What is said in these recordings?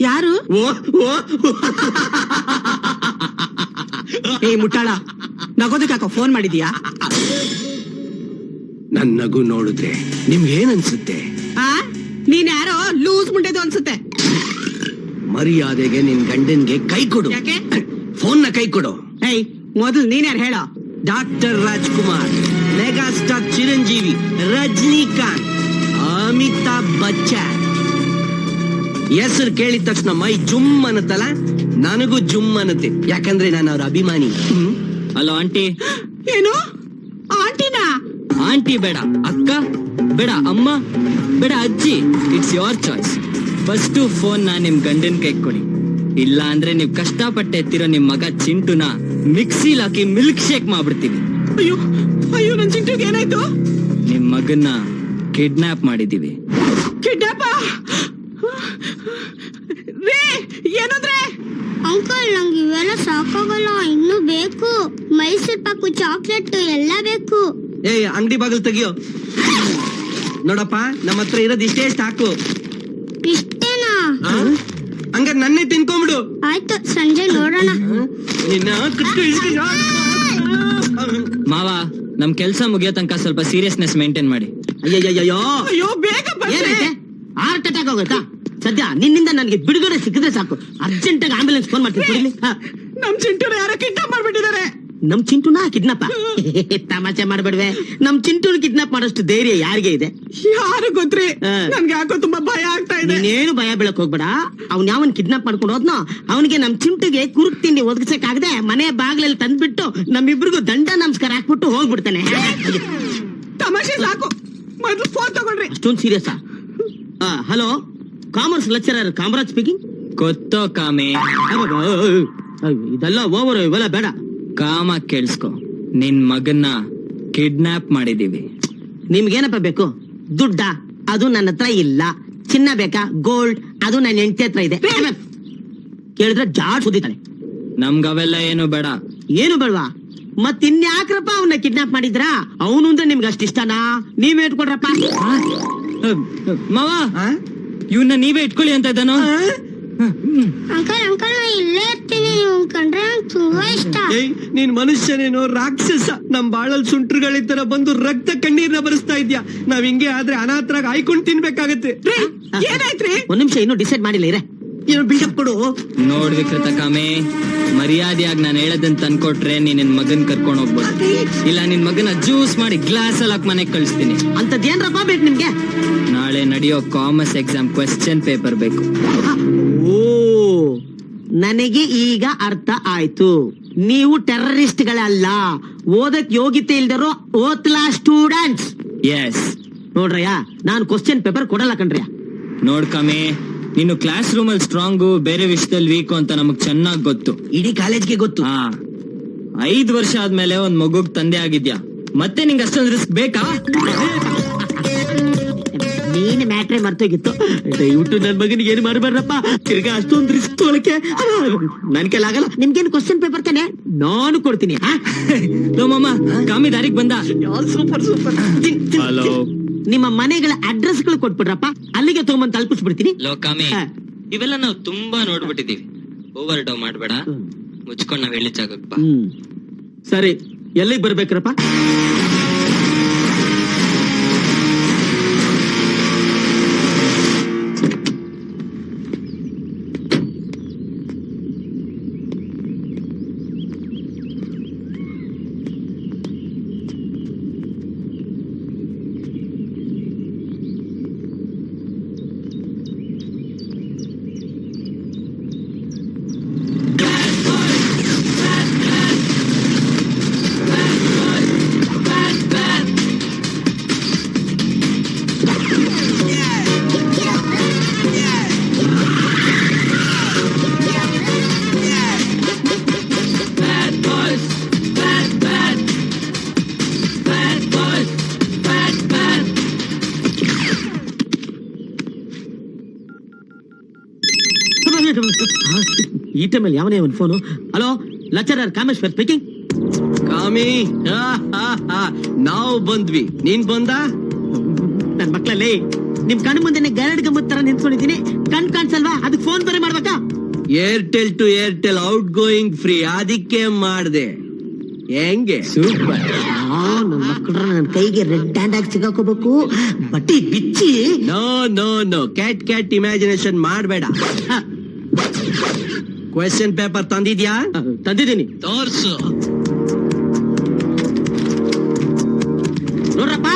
ಯಾರು? ಏ ಮುಟ್ಟಾಳ, ನಗೋದಕ್ಕಾಕ ಫೋನ್ ಮಾಡಿದ್ಯಾ? ನನ್ ನಗು ನೋಡಿದ್ರೆ ನಿಮ್ಗೆ ಏನ್ ಅನ್ಸುತ್ತೆ? ನೀನ್ ಯಾರೋ ಲೂಸ್ ಮುಂಡೆದು ಅನ್ಸುತ್ತೆ. ಮರ್ಯಾದೆಗೆ ನಿನ್ ಗಂಡನ್ಗೆ ಕೈ ಕೊಡು. ಯಾಕೆ? ಫೋನ್ ನ ಕೈ ಕೊಡು. ಏಯ್ ಮೊದಲು ನೀನ್ ಯಾರು ಹೇಳೋ? Doctor Rajkumar, mega star Chiranjeevi, Rajinikanth, Amitabh Bachchan. ಹೆಸರು ಕೇಳಿದ ತಕ್ಷಣ ಮೈ ಜುಮ್ ಅನ್ನತ್ತಲ್ಲ, ನನಗೂ ಜುಮ್ ಅನ್ನತ್ತೆ. ಯಾಕಂದ್ರೆ ನಾನು ಅವ್ರ ಅಭಿಮಾನಿ. Hello aunty. ಏನು ಆಂಟಿನಾ? ಆಂಟಿ ಬೇಡ, ಅಕ್ಕ ಬೇಡ, ಅಮ್ಮ ಬೇಡ, ಅಜ್ಜಿ. It's your choice. First phone ನಿಮ್ ಗಂಡನ್ ಕೈ ಕೊಡಿ. ಇಲ್ಲ ಅಂದ್ರೆ ನೀವ್ ಕಷ್ಟಪಟ್ಟು ಎತ್ತಿರೋ ನಿಮ್ ಮಗ ಚಿಂಟುನ ಮಿಕ್ಸಿಲ್ ಹಾಕಿ ಮಿಲ್ಕ್ ಶೇಕ್ ಮಾಡ್ಬಿಡ್ತೀವಿ. ಅಯ್ಯೋ ಅಯ್ಯೋ, ನನ್ ಚಿಂಟುಗೆ ಏನಾಯ್ತು? ನಿಮ್ ಮಗನ್ನ ಕಿಡ್ನಾಪ್ ಮಾಡಿದೀವಿ. ಕಿಡ್ನಾಪ? ರೇ ಏನಂದ್ರೆ? ಅಂಕಲ್, ನಂಗೆ ಇವೆಲ್ಲ ಸಾಕಾಗಲ್ಲ, ಇನ್ನು ಬೇಕು. ಮೈಸೂರ್ ಪಾಕು, ಚಾಕ್ಲೇಟ್ ಎಲ್ಲ ಬೇಕು. ಏ ಅಂಗಡಿ ಬಾಗಿಲು ತೆಗಿಯೋ. ನೋಡಪ್ಪ, ನಮ್ಮ ಹತ್ರ ಇರೋದು ಇಷ್ಟೇ ಸಾಕು. ಇಷ್ಟೇನಾ? ಹಂಗಾರೆ ನನ್ನೇ ತಿನ್ಕೊಂಬಿಡು. ಆಯ್ತು, ಸಂಜೆ ನೋಡೋಣ. ಮಾವ, ನಮ್ ಕೆಲ್ಸ ಮುಗಿಯೋ ತನಕ ಸ್ವಲ್ಪ ಸೀರಿಯಸ್ನೆಸ್ ಮೇಂಟೈನ್ ಮಾಡಿ. ಅಯ್ಯಯ್ಯೋ, ಅಯ್ಯೋ ಬೇಗ ಏನೈತೆ? ಹಾರ್ಟ್ ಅಟ್ಯಾಕ್ ಆಗುತ್ತಾ? ಸದ್ಯ ನಿನ್ನಿಂದ ನನಗೆ ಬಿಡುಗಡೆ ಸಿಕ್ಕಿದ್ರೆ ಸಾಕು. ಅರ್ಜೆಂಟ್ ಆಗಿ ಆಂಬುಲೆನ್ಸ್ ಫೋನ್ ಮಾಡ್ತೀನಿ. ನಮ್ ಚಿಂಟುನ ಯಾರೋ ಕಿಡ್ನಾಪ್ ಮಾಡ್ಬಿಟ್ಟಿದ್ದಾರೆ. ನಮ್ ಚಿಂಟುನ ಕಿಡ್ನಾಪ್? ತಮಾಷೆ ಮಾಡ್ಬೇಡ್ವೆ. ನಮ್ ಚಿಂಟುನ ಕಿಡ್ನಾಪ್ ಮಾಡೋಷ್ಟು ಧೈರ್ಯ ಯಾರಿಗೆ ಇದೆ? ಯಾರು ಗೊತ್ತ್ರಿ? ನನ್ಗೆ ಯಾಕೋ ತುಂಬಾ ಭಯ ಆಗ್ತಾ ಇದೆ. ನೀನೇನು ಭಯ ಬೀಳಕ್ ಹೋಗ್ಬೇಡ. ಅವ್ನ್ ಯಾವನ್ ಕಿಡ್ನಾಪ್ ಮಾಡ್ಕೊಂಡು ಹೋದ್ನೋ ಅವನಿಗೆ ನಮ್ ಚಿಂಟುಗೆ ಕುರುಕ್ ತಿಂಡಿ ಒದಗಿಸಕ್ಕಾಗದೆ ಮನೆ ಬಾಗ್ಲಲ್ಲಿ ತಂದ್ಬಿಟ್ಟು ನಮ್ಮಿಬ್ರಿಗೂ ದಂಡ ನಮಸ್ಕಾರ ಹಾಕ್ಬಿಟ್ಟು ಹೋಗ್ಬಿಡ್ತಾನೆ. ತಮಾಷೆ ಸಾಕು, ಮೊದ್ಲು ಫೋನ್ ತಗೊಂಡ್ರಿ. ಅಷ್ಟೊಂದು serious? Hello, commerce lecturer Kamaraj speaking. ಗೊತ್ತೋ ಕಾಮೆ? ಇದೆಲ್ಲ ಓವರ್, ಇವೆಲ್ಲ ಬೇಡ. ಕಾಮ ಕೇಳಿಸ್ಕೊ, ನಿನ್ ಮಗನ್ನ ಕಿಡ್ನಾಪ್ ಮಾಡಿದೀವಿ. ನಿಮ್ಗೇನಪ್ಪ ಬೇಕು? ದುಡ್ಡ? ಅದು ನನ್ನ ಹತ್ರ ಇಲ್ಲ. ಚಿನ್ನ ಬೇಕಾ? ಗೋಲ್ಡ್? ಅದು ನನ್ನ ಹೆಂಡತಿ ಹತ್ರ ಇದೆ. ಕೇಳಿದ್ರೆ ಜಾಡ್ ಸುದಿತಾಳೆ. ನಮ್ಗ ಅವೆಲ್ಲ ಏನು ಬೇಡ. ಏನು ಬೇಡವಾ? ಮತ್ತಿನ್ಯಾಕ್ರಪ್ಪ ಅವನ್ನ ಕಿಡ್ನಾಪ್ ಮಾಡಿದ್ರಾ? ಅವನು ಅಂದ್ರೆ ನಿಮ್ಗೆ ಅಷ್ಟ ಇಷ್ಟನಾ? ನೀವೇ ಇಟ್ಕೊಡ್ರಪ್ಪ. ಮಾವ, ಇವನ್ನ ನೀವೇ ಇಟ್ಕೊಳ್ಳಿ ಅಂತ ಇದ್ದಾನೋ? ಅಂಕಲ್ ಅಂಕಲ್, ನಾ ಇಲ್ಲೇ ಇರ್ತೀನಿ. ನೀವು ಕಂಡ್ರೆ ನಂಗೆ ತುಂಬಾ ಇಷ್ಟ. ನೀನ್ ಮನುಷ್ಯನೇನೋ ರಾಕ್ಷಸ? ನಮ್ ಬಾಳಲ್ ಸುಂಟ್ರುಗಳ ತರ ಬಂದು ರಕ್ತ ಕಣ್ಣೀರ್ನ ಬರಿಸ್ತಾ ಇದ್ಯಾ. ನಾವ್ ಹಿಂಗೆ ಆದ್ರೆ ಅನಾಥರಾಗ ಆಯ್ಕೊಂಡ್ ತಿನ್ಬೇಕಾಗತ್ತೆ. ಏನಾಯ್ತ್ರಿ? ಒಂದ್ ನಿಮಿಷ, ಇನ್ನೂ ಡಿಸೈಡ್ ಮಾಡಿಲ್ಲ ಇರೇ. ಏನೋ ಬಿಲ್ಡಪ್ ಕೊಡು. ನೋಡ್ ವಿಕೃತ ಕಾಮೆ, ಮರ್ಯಾದೆಯಾಗಿ ನಾನು ಹೇಳದಂತ ಅನ್ಕೊಟ್ರೆ ನೀನ್ ನಿನ್ ಮಗನ್ ಕರ್ಕೊಂಡ್ ಹೋಗ್ಬೋದು. ಇಲ್ಲ ನಿನ್ ಮಗನ ಜ್ಯೂಸ್ ಮಾಡಿ ಗ್ಲಾಸ್ ಅಲ್ಲಿ ಹಾಕಿ ಮನೆಗ್ ಕಳಿಸ್ತೀನಿ. ಅಂತದ್ದೇನ್ರಪ್ಪ ಬೇಕು ನಿಮ್ಗೆ? ನಾಳೆ ನಡೆಯೋ ಕಾಮರ್ಸ್ ಎಕ್ಸಾಮ್ ಕ್ವೆಶ್ಚನ್ ಪೇಪರ್ ಬೇಕು. ಓ, ನನಗೆ ಈಗ ಅರ್ಥ ಆಯ್ತು. ನೀವು ಟೆರರಿಸ್ಟ್ಗಳಲ್ಲ, ಓದಕ್ ಯೋಗ್ಯತೆ ಇಲ್ದಿರೋ ಓದ್ಲಾ ಸ್ಟೂಡೆಂಟ್ಸ್. ಎಸ್. ನೋಡ್ರಯ್ಯ, ನಾನು ಕ್ವಶನ್ ಪೇಪರ್ ಕೊಡಲ್ಲ ಕಣ್ರಯ್ಯ. ನೋಡ್ ಕಾಮೆ, ನೀನು ಕ್ಲಾಸ್ ರೂಮ್ ಅಲ್ಲಿ ಸ್ಟ್ರಾಂಗು, ಬೇರೆ ವಿಷಯದಲ್ಲಿ ವೀಕು ಅಂತ ನಮಗ್ ಚೆನ್ನಾಗ್ ಗೊತ್ತು. ಇಡೀ ಕಾಲೇಜ್ಗೆ ಗೊತ್ತು. 5 ವರ್ಷ ಆದ್ಮೇಲೆ ಒಂದ್ ಮಗುಗ್ ತಂದೆ ಆಗಿದ್ಯಾ, ಮತ್ತೆ ನಿಂಗೆ ಅಷ್ಟೊಂದು ರಿಸ್ಕ್ ಬೇಕಾ? ನೀನ್ ಮ್ಯಾಟ್ರೆ ಮರ್ತೋಗಿತ್ತು. ದಯವಿಟ್ಟು ನನ್ ಮಗನಿಗೆ ಏನು ಮಾಡಬೇಡ್ರಪ್ಪ. ತಿರ್ಗಾ ಅಷ್ಟೊಂದು ರಿಸ್ಕ್ ತೊಳಕೆ ನನ್ ಕೈಲಾಗಲ್ಲ. ನಿಮ್ಗೇನು ಕ್ವಶನ್ ಪೇಪರ್ ತಾನೆ, ನಾನು ಕೊಡ್ತೀನಿ. ಮಾಮ, ಕಾಮಿ ದಾರಿಗೆ ಬಂದ. Super super. ಹಲೋ, ನಿಮ್ಮ ಮನೆಗಳ ಅಡ್ರೆಸ್ ಗಳು ಕೊಟ್ಬಿಡ್ರಪ್ಪ, ಅಲ್ಲಿಗೆ ತಗೊಂಬಂದ್ ತಲುಪಿಸ್ಬಿಡ್ತೀನಿ. ಲೋ ಕಾಮಿ, ಇವೆಲ್ಲ ನಾವು ತುಂಬಾ ನೋಡ್ಬಿಟ್ಟಿದೀವಿ. ಓವರ್ ಡೋ ಮಾಡ್ಬೇಡ, ಮುಚ್ಕೊಂಡ್ ನಾವ್ ಹೇಳಿ ಜಾಗಕ್ಕೆ ಬಾ. ಸರಿ, ಎಲ್ಲಿಗೆ ಬರ್ಬೇಕ್ರಪ್ಪ? ಈ ಟೈಮಲ್ಲಿ ಯಾವನೇ ಒಂದು phone? Hello, lecturer Kameshwar speaking. ಕಾಮಿ, ನಾವು ಬಂದ್ವಿ, ನೀನ್ ಬಂದ? ನನ್ ಮಗ ಮಕ್ಳಲ್ಲಿ ನಿಮ್ ಕಣ್ಣು ಮುಂದೆನೆ ಗರಡ್ ಗಮ್ಮತ್ ತರ ನಿಂತ್ಕೊಂಡಿದ್ದೀನಿ. ಕಣ್ ಕಾಣಿಸಲ್ವಾ? ಅದಕ್ಕೆ ಫೋನ್ ಬರೀ ಮಾಡ್ಬೇಕಾ? Airtel to Airtel outgoing free, ಅದಕ್ಕೆ ಮಾಡ್ದೆ. ಹೆಂಗೆ? ಸೂಪರ್. ನನ್ನ ಮಕ್ಕಳ್ರ ನನ್ನ ಕೈಗೆ ರೆಡ್ ಹ್ಯಾಂಡ್ ಆಗಿ ಸಿಗಾಕೋಬೇಕು, ಬಟ್ಟಿ ಬಿಚ್ಚಿ. No no no, cat imagination ಮಾಡ್ಬೇಡ. ಕ್ವೆಶ್ಚನ್ ಪೇಪರ್ ತಂದಿದ್ಯಾ? ತಂದಿದ್ದೀನಿ, ತೋರ್ಸು. ನೋಡ್ರಪ್ಪ.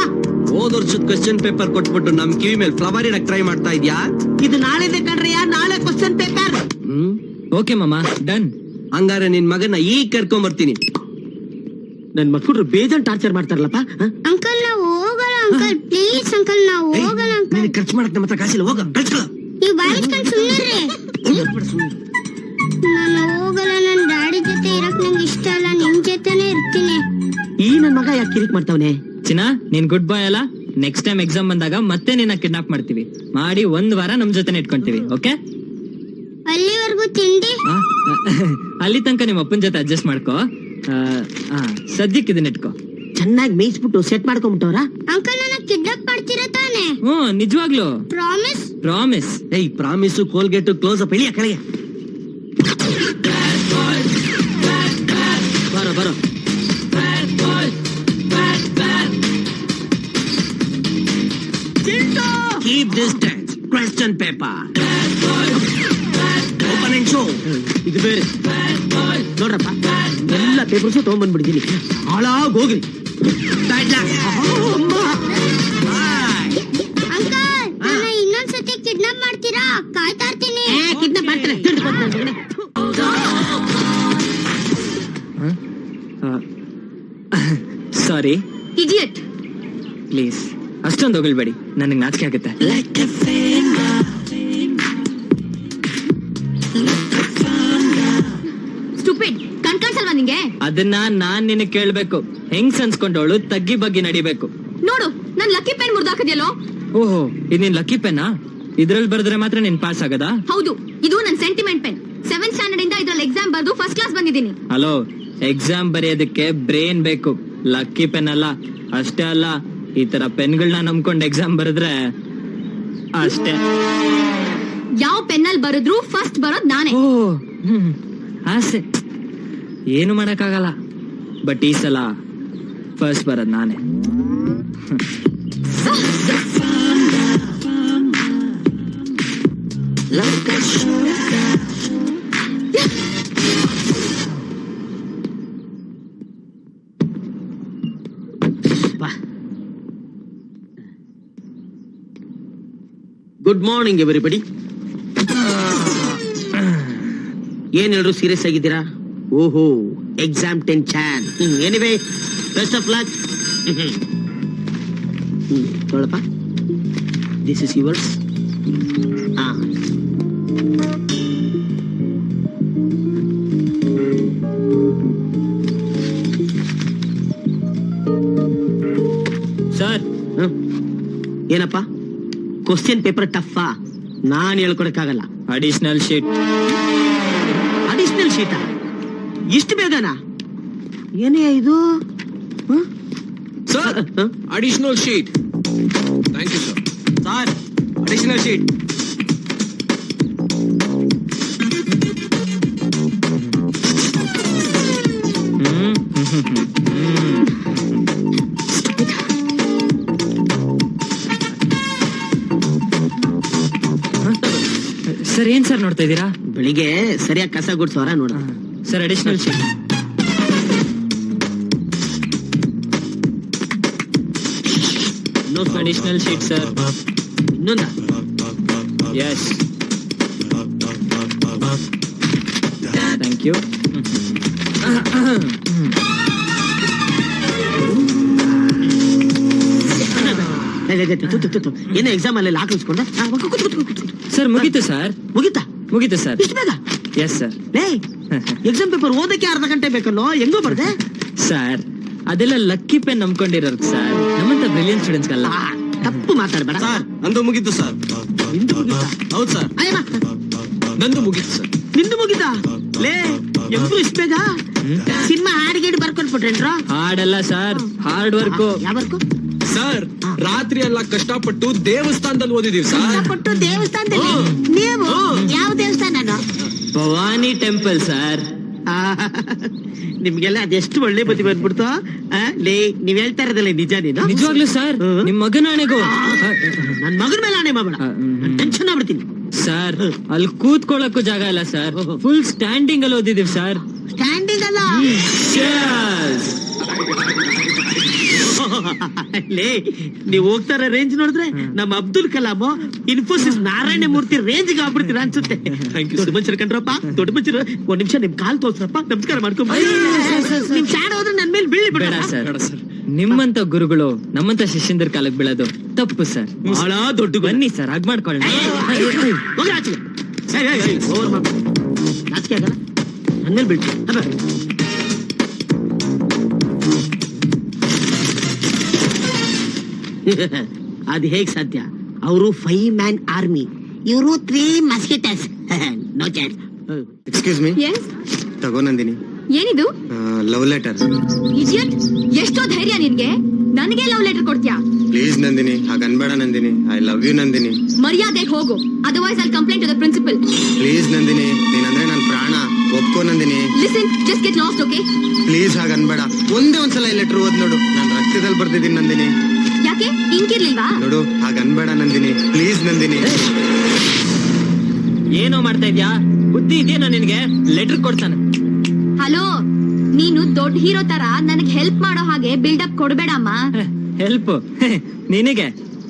ಹೋದ ವರ್ಷದ ಕ್ವೆಶ್ಚನ್ ಪೇಪರ್ ಕೊಟ್ಬಿಟ್ಟು ನಮ್ ಕಿವಿ ಮೇಲೆ ಫ್ಲವರ್ ಇಡಕ್ ಟ್ರೈ ಮಾಡ್ತಾ ಇದ್ಯಾ? ಇದು ನಾಳೆದೆ ಕಣ್ರಯ್ಯ, ನಾಳೆ ಕ್ವಶನ್ ಪೇಪರ್. ಓಕೆ ಮಾಮ, ಡನ್. ಹಂಗಾರೆ ನಿನ್ ಮಗನ ಈಗ ಕರ್ಕೊಂಡ್ ಬರ್ತೀನಿ. ನನ್ ಮಕ್ಕಳು ಬೇಜಾನ್ ಟಾರ್ಚರ್ ಮಾಡ್ತಾರಲ್ಲಪ್ಪ. ಅಂಕಲ್ ನಾವು ಹೋಗಲ್ಲ ಅಂಕಲ್, ಪ್ಲೀಸ್ ಅಂಕಲ್ ನಾವು ಹೋಗಲ್ಲ ಅಂಕಲ್. ಖರ್ಚು ಮಾಡಕ್ ನಮ್ಮ ಹತ್ರ ಕಾಸಿಲ್ಲ, ಹೋಗ ಕಳ್ಸ್ಕೊಳ. ನೀವು ಬಾಯಿಸ್ಕೊಂಡು ಸುಮ್ಮನೆ. ನಾನು ಹೋಗಲ್ಲ, ನನ್ ಡ್ಯಾಡಿ ಜೊತೆ ಇರಕ್ ನಂಗೆ ಇಷ್ಟ ಅಲ್ಲ, ನಿಮ್ ಜೊತೆನೆ ಇರ್ತೀನಿ. ಈ ನನ್ ಮಗ ಯಾಕೆ ಕಿರಿಕ್ ಮಾಡ್ತಾವನೆ? ಚಿನ್ನ, ನೀನ್ ಗುಡ್ ಬಾಯ್ ಅಲ್ಲ? ನೆಕ್ಸ್ಟ್ ಟೈಮ್ ಎಕ್ಸಾಮ್ ಬಂದಾಗ ಮತ್ತೆ ನಿನ್ನ ಕಿಡ್ನಾಪ್ ಮಾಡ್ತೀವಿ. ಮಾಡಿ 1 ವಾರ ನಮ್ ಜೊತೆ ಇಟ್ಕೊಂತೀವಿ. ಓಕೆ? ಅಲ್ಲಿವರೆಗೂ ತಿಂಡಿ. ಅಲ್ಲಿ ತನಕ ನಿಮ್ಮ ಅಪ್ಪನ ಜೊತೆ ಅಡ್ಜಸ್ಟ್ ಮಾಡ್ಕೋ. ಸದ್ಯಕ್ಕೆ ಇದನ್ನ ಇಟ್ಕೋ. ಚೆನ್ನಾಗಿ ಮೇಯಿಸ್ಬಿಟ್ಟು ಸೆಟ್ ಮಾಡ್ಕೊಂಡ್ಬಿಟ್ಟವ್ರ. ಅಂಕಲ್ ನನ್ನ ಕಿಡ್ನಾಪ್ ಮಾಡ್ತೀರಾ ತಾನೆ? ನಿಜವಾಗ್ಲು ಪ್ರಾಮಿಸ್? ಪ್ರಾಮಿಸ್. ಏಯ್, ಪ್ರಾಮಿಸು, ಕೋಲ್ಗೇಟು, ಕ್ಲೋಸ್ ಅಪ್, ಇಳಿಯ ಕೆಳಗೆ. ಬರೋ ಬರೋ. Keep distance. Question paper. Open and show. ಇದು ಬೇರೆ ನೋಡ್ರಪ್ಪ, ಎಲ್ಲ ಪೇಪರ್ಸು ತಗೊಂಡ್ಬಂದ್ಬಿಟ್ಟಿದ್ದೀನಿ. ಹಾಳಾಗ್ ಹೋಗ್ರಿ. ಅಂಕಲ್ ನನ್ನ ಇನ್ನೊಂದ್ಸತಿ ಕಿಡ್ನಾಪ್ ಮಾಡ್ತೀರಾ? ಕಾಯ್ತಾ ಇರ್ತೀನಿ. ಕಿಡ್ನಾಪ್ ಮಾಡ್ತಾರೆ. ಸಾರಿ ಇಡಿಯಟ್. ಪ್ಲೀಸ್ ಅಷ್ಟೊಂದು ಹೊಗಳ್ಬೇಡಿ, ನನಗೆ ನಾಚಿಕೆ ಆಗುತ್ತೆ. ಸ್ಟುಪಿಡ್, ಕಣ್ಕಾಣಿಸಲ್ವಾ ನಿಂಗೆ? ಅದನ್ನ ನಾನ್ ನಿನಗೆ ಕೇಳ್ಬೇಕು. ಹೆಂಗ್ ಅನ್ಸ್ಕೊಂಡವಳು ತಗ್ಗಿ ಬಗ್ಗೆ ನಡಿಬೇಕು. ನೋಡು, ನನ್ ಲಕ್ಕಿ ಪೆನ್ ಮುರ್ದಾಕದ್ಯಲ್ಲೋ. ಓಹೋ, ಇದು ನಿನ್ ಲಕ್ಕಿ ಪೆನ್ನಾ? ಇದ್ರಲ್ಲಿ ಬರೆದ್ರೆ ಮಾತ್ರ ನೀನ್ ಪಾಸ್ ಆಗದಾ? ಹೌದು, ಇದು ನನ್ ಸೆಂಟಿಮೆಂಟ್ ಪೆನ್. 7th ಸ್ಟ್ಯಾಂಡರ್ಡ್ ಇಂದ ಇದ್ರಲ್ಲಿ ಎಕ್ಸಾಮ್ ಬರ್ದು ಫಸ್ಟ್ ಕ್ಲಾಸ್ ಬಂದಿದ್ದೀನಿ. ಹಲೋ, ಎಕ್ಸಾಮ್ ಬರೆಯೋದಕ್ಕೆ ಬ್ರೇನ್ ಬೇಕು, ಲಕ್ಕಿ ಪೆನ್ ಅಲ್ಲ. ಅಷ್ಟೇ ಅಲ್ಲ, ಈ ತರ ಪೆನ್ಗಳನ್ನ ನಂಬ್ಕೊಂಡು ಎಕ್ಸಾಮ್ ಬರೆದ್ರೆ ಅಷ್ಟೇ. ಯಾವ ಪೆನ್ನಲ್ಲಿ ಬರೆದ್ರು ಫಸ್ಟ್ ಬರೋದ್ ನಾನೇ. ಓ, ಆಸೆ ಏನು ಮಾಡಕ್ಕಾಗಲ್ಲ. ಬಟ್ ಈ ಸಲ ಫಸ್ಟ್ ಬರೋದ್ ನಾನೇ. Good morning everybody. ಏನ್ ಹೇಳ್ರು ಸೀರಿಯಸ್ ಆಗಿದ್ದೀರಾ? ಓಹೋ, exam tension. Anyway, best of luck. ನೋಡಪ್ಪ, ದಿಸ್ ಇಸ್ ಯುವರ್ಸ್. ಸರ್, ಏನಪ್ಪ ಕ್ವಶನ್ ಪೇಪರ್ ಟಫಾ? ನಾನ್ ಹೇಳ್ಕೊಡಕ್ಕಾಗಲ್ಲ. Additional sheet. ಅಡಿಷನಲ್ ಶೀಟಾ? ಇಷ್ಟು ಬೇಗನಾ? ಏನೇ ಇದು? Sir, additional sheet. Thank you sir. Sir, additional sheet. Sir, ಏನ್ ಸರ್ ನೋಡ್ತಾ ಇದ್ದೀರಾ? ಬೆಳಿಗ್ಗೆ ಸರಿಯಾಗಿ ಕಸ ಗುಡ್ಸೋರ ನೋಡ. Sir, additional sheet. Additional sheet sir. ಇನ್ನೊಂದ? Yes, thank you. ಏನೋ ಎಕ್ಸಾಮ್ ಅಲ್ಲಿ ಹಾಕಿಸ್ಕೊಂಡ? ಸರ್, ಮುಗೀತು ಸರ್. ಮುಗಿತಾ? ಮುಗೀತು ಸರ್. ಇಷ್ಟು ಬೇಗ? Yes sir. ಎಕ್ಸಾಮ್ ಪೇಪರ್ ಓದಕ್ಕೆ ಅರ್ಧ ಗಂಟೆ ಬೇಕಲ್ಲೋ, ಹೆಂಗೋ ಬರ್ದೆ? ಸರ್, ಅದೆಲ್ಲ ಲಕ್ಕಿ ಪೆನ್ ನಂಬ್ಕೊಂಡಿರೋರು ಸರ್, ನಮ್ಮಂತ ಬ್ರಿಲಿಯಂಟ್ ಸ್ಟೂಡೆಂಟ್ಸ್ ಅಲ್ಲ. ತಪ್ಪು ಮಾತಾಡ್ಬೇಡ. ಸರ್, ನಂದು ಮುಗೀತು ಸರ್. ನಿಂದು ಮುಗಿತಾ? ಹೌದು ಸರ್. ಅಯ್ಯಮ್ಮ, ನಂದು ಮುಗೀತು ಸರ್. ನಿಂದು ಮುಗಿತಾ? ಲೇ, ಎಲ್ರು ಇಷ್ಟು ಬೇಗ ಸಿನಿಮಾ ಹಾಡಿಗೇಡಿ ಬರ್ಕೊಂಡ್ಬಿಟ್ರೇನ್ರ? ಹಾಡಲ್ಲ ಸರ್, ಹಾರ್ಡ್ ವರ್ಕ್. ಯಾವ ವರ್ಕು? ಸರ್ ರಾತ್ರಿ ಎಲ್ಲ ಕಷ್ಟಪಟ್ಟು ದೇವಸ್ಥಾನದಲ್ಲಿ ಓದಿದೀವಿ ಸರ್. ಕೊಟ್ಟು ದೇವಸ್ಥಾನದಲ್ಲಿ ನೀವು ಯಾವ ದೇವಸ್ಥಾನ? Bhavani temple sir. ನಿಮ್ಗೆಲ್ಲ ಅದೆಷ್ಟು ಒಳ್ಳೆ ಬುದ್ಧಿ ಬಂದ್ಬಿಡ್ತು. ಲೇ ನೀವ್ ಹೇಳ್ತಾ ಇರೋದಲ್ಲ ನಿಜ? ನೀನು ನಿಜವಾಗ್ಲೂ ಸರ್, ನಿಮ್ ಮಗನಾಣೆಗೂ ನನ್ ಮಗನ ಮೇಲೆ ಆಣೆ ಮಾಡ್ಬೇಡ, ಟೆನ್ಷನ್ ಆಗ್ಬಿಡ್ತೀನಿ. ಸರ್ ಅಲ್ಲಿ ಕೂತ್ಕೊಳ್ಳಕ್ಕೂ ಜಾಗ ಇಲ್ಲ ಸರ್, ಫುಲ್ ಸ್ಟ್ಯಾಂಡಿಂಗ್ ಅಲ್ಲಿ ಓದಿದೀವಿ ಸರ್. ಸ್ಟ್ಯಾಂಡಿಂಗ್ ಅಲ್ಲ. ಲೇ ನೀವ್ ಹೋಗ್ತಾರ ರೇಂಜ್ ನೋಡಿದ್ರೆ ನಮ್ಮ ಅಬ್ದುಲ್ ಕಲಾಂ ಇನ್ಫೋಸಿಸ್ ನಾರಾಯಣ ಮೂರ್ತಿ ರೇಂಜ್ ಆಗ್ಬಿಡ್ತೀರ ಅನ್ಸುತ್ತೆ. ದೊಡ್ಡ ಮನುಷ್ಯರು ಕಂಡ್ರಪ್ಪ, ದೊಡ್ಡ ಮನುಷ್ಯರು. ಒಂದ್ ನಿಮಿಷ ನಿಮ್ ಕಾಲ್ ತೋರ್ಸ್ರಪ್ಪ, ನಮಸ್ಕಾರ ಮಾಡ್ಕೊಂಡ್ ನಿಮ್ ಶಾಡ್ ಹೋದ್ರೆ ನನ್ ಮೇಲೆ ಬೀಳಿ ಬೇಡ ಬಿಡ ಸರ್, ನಿಮ್ಮಂತ ಗುರುಗಳು ನಮ್ಮಂತ ಶಿಷ್ಯಂದ್ರ ಕಾಲಕ್ಕೆ ಬೀಳೋದು ತಪ್ಪು ಸರ್. ಬಹಳ ದೊಡ್ಡ ಬನ್ನಿ ಸರ್, ಹಾಗ್ ಮಾಡ್ಕೊಳ್ಳೋಣ. ಹೋಗಿ ಆಚೆಗೆ. ಓವರ್ ಮಾಡ್ಕೊಂಡು ನಾಚಿಕೆ ಆಗಲ್ಲ, ನನ್ ಮೇಲೆ ಬೀಳ್ತೀನಿ. ಅದು ಹೇಗ್ ಸಾಧ್ಯ? ಅವರು 5 ಮ್ಯಾನ್ ಆರ್ಮಿ, ಇವರು 3 mosquitoes. No chance. Excuse me, yes ತಗೋ ನಂದಿನಿ, ಏನಿದು? Love letter. ಇಡಿಯಟ್, ಎಷ್ಟೋ ಧೈರ್ಯ ನಿನ್ಗೆ ನನಗೆ ಲವ್ ಲೆಟರ್ ಕೊಡ್ತೀಯಾ? ಪ್ಲೀಸ್ ನಂದಿನಿ, ಹಾಗ ಅನ್ಬೇಡ Nandini. I love you Nandini. ಮರ್ಯಾದೆಗೆ ಹೋಗು, otherwise I complaint to the principal. Please Nandini, ನೀನಂದ್ರೆ ನನ್ ಪ್ರಾಣ, ಒಪ್ಕೋ Nandini. Listen, just get lost, okay? Please ಹಾಗ ಅನ್ಬೇಡ. ಒಂದೇ ಒಂದ್ಸಲ ಈ ಲೆಟರ್ ಓದ್ ನೋಡು, ನಾನ್ ರಕ್ತದಲ್ಲಿ ಬರ್ತಿದ್ದೀನಿ ನಂದಿನಿ. ಯಾಕೆ ಇಂಕಿರ್ಲಿಲ್ವಾ? ನೋಡು, ಹಾಗ ಅನ್ಬೇಡ ನಂದಿನಿ, ಪ್ಲೀಸ್ ನಂದಿನಿ. ಏನೋ ಮಾಡ್ತಾ ಇದ್ಯಾ? ಬುದ್ಧಿ ಇದೆಯೇನೋ ನಿನ್ಗೆ? ಲೆಟರ್ ಕೊಡ್ತಾನೆ. ಹಲೋ, ನೀನು ದೊಡ್ಡ ಹೀರೋ ತರ ನನಗೆ ಹೆಲ್ಪ್ ಮಾಡೋ ಹಾಗೆ ಬಿಲ್ಡಪ್ ಕೊಡ್ಬೇಡಮ್ಮ. ಹೆಲ್ಪ್ ನಿನಗೆ?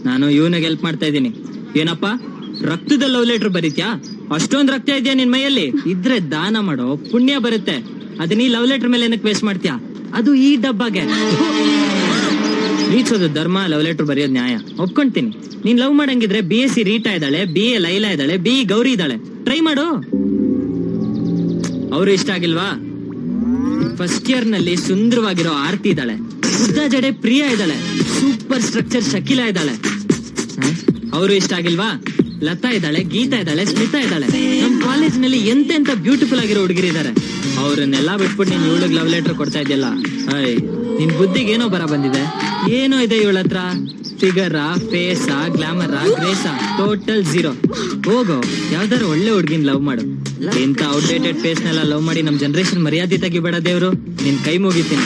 ನಾನು ಇವನಿಗೆ ಹೆಲ್ಪ್ ಮಾಡ್ತಾ ಇದ್ದೀನಿ. ಏನಪ್ಪ, ರಕ್ತದ ಲವ್ ಲೆಟರ್ ಬರೀತ್ಯಾ? ಅಷ್ಟೊಂದ್ ರಕ್ತ ಇದೆಯಾ ನಿನ್ ಮೈಯಲ್ಲಿ? ಇದ್ರೆ ದಾನ ಮಾಡೋ, ಪುಣ್ಯ ಬರುತ್ತೆ. ಅದನ್ನ ಈ ಲವ್ ಲೆಟರ್ ಮೇಲೆ ಏನಕ್ಕೆ ವೇಸ್ಟ್ ಮಾಡ್ತೀಯಾ? ಅದು ಈ ಡಬ್ಬಾಗೆ. ಪ್ರೀತಿಸೋದು ಧರ್ಮ, ಲವ್ ಲೆಟರ್ ಬರೆಯೋದು ನ್ಯಾಯ, ಒಪ್ಕೊಂತೀನಿ. ನೀನ್ ಲವ್ ಮಾಡಂಗಿದ್ರೆ BSc ರೀಟಾ ಇದ್ದಾಳೆ, BA ಲೈಲಾ ಇದ್ದಾಳೆ, BE ಗೌರಿ ಇದ್ದಾಳೆ, ಟ್ರೈ ಮಾಡು. ಅವ್ರು ಇಷ್ಟ ಆಗಿಲ್ವಾ? ಫಸ್ಟ್ ಇಯರ್ ನಲ್ಲಿ ಸುಂದರವಾಗಿರೋ ಆರ್ತಿ ಇದ್ದಾಳೆ, ಉದ್ದ ಜಡೆ ಪ್ರಿಯಾ ಇದ್ದಾಳೆ, ಸೂಪರ್ ಸ್ಟ್ರಕ್ಚರ್ ಶಕಿಲಾ ಇದ್ದಾಳೆ. ಅವರು ಇಷ್ಟ ಆಗಿಲ್ವಾ? ಲತಾ ಇದ್ದಾಳೆ, ಗೀತಾ ಇದ್ದಾಳೆ, ಸ್ಮಿತಾ ಇದ್ದಾಳೆ. ನಮ್ ಕಾಲೇಜ್ ನಲ್ಲಿ ಎಂತೆಂತ ಬ್ಯೂಟಿಫುಲ್ ಆಗಿರೋ ಹುಡುಗಿರಿದ್ದಾರೆ. ಅವ್ರನ್ನೆಲ್ಲಾ ಬಿಟ್ಬಿಟ್ಟು ನೀನ್ ಇವಳಿಗೆ ಲವ್ ಲೆಟರ್ ಕೊಡ್ತಾ ಇದೆಯಲ್ಲ, ನಿನ್ ಬುದ್ಧಿಗೆ ಏನೋ ಬರ ಬಂದಿದೆ. ಏನೋ ಇದೆ ಇವಳ ಹತ್ರ, figure, face, glamour, grace, total zero. ಹೋಗೋ, ಯಾವ್ದಾರ ಒಳ್ಳೆ ಹುಡ್ಗಿನ್ ಲವ್ ಮಾಡು. ಇಂತ ಔಟ್ಡೇಟೆಡ್ ಫೇಸ್ ನೆಲ್ಲ ಲವ್ ಮಾಡಿ ನಮ್ ಜನರೇಷನ್ ಮರ್ಯಾದೆ ತೆಗಿಬೇಡ ದೇವ್ರು. ನಿನ್ ಕೈ ಮುಗಿತೀನಿ.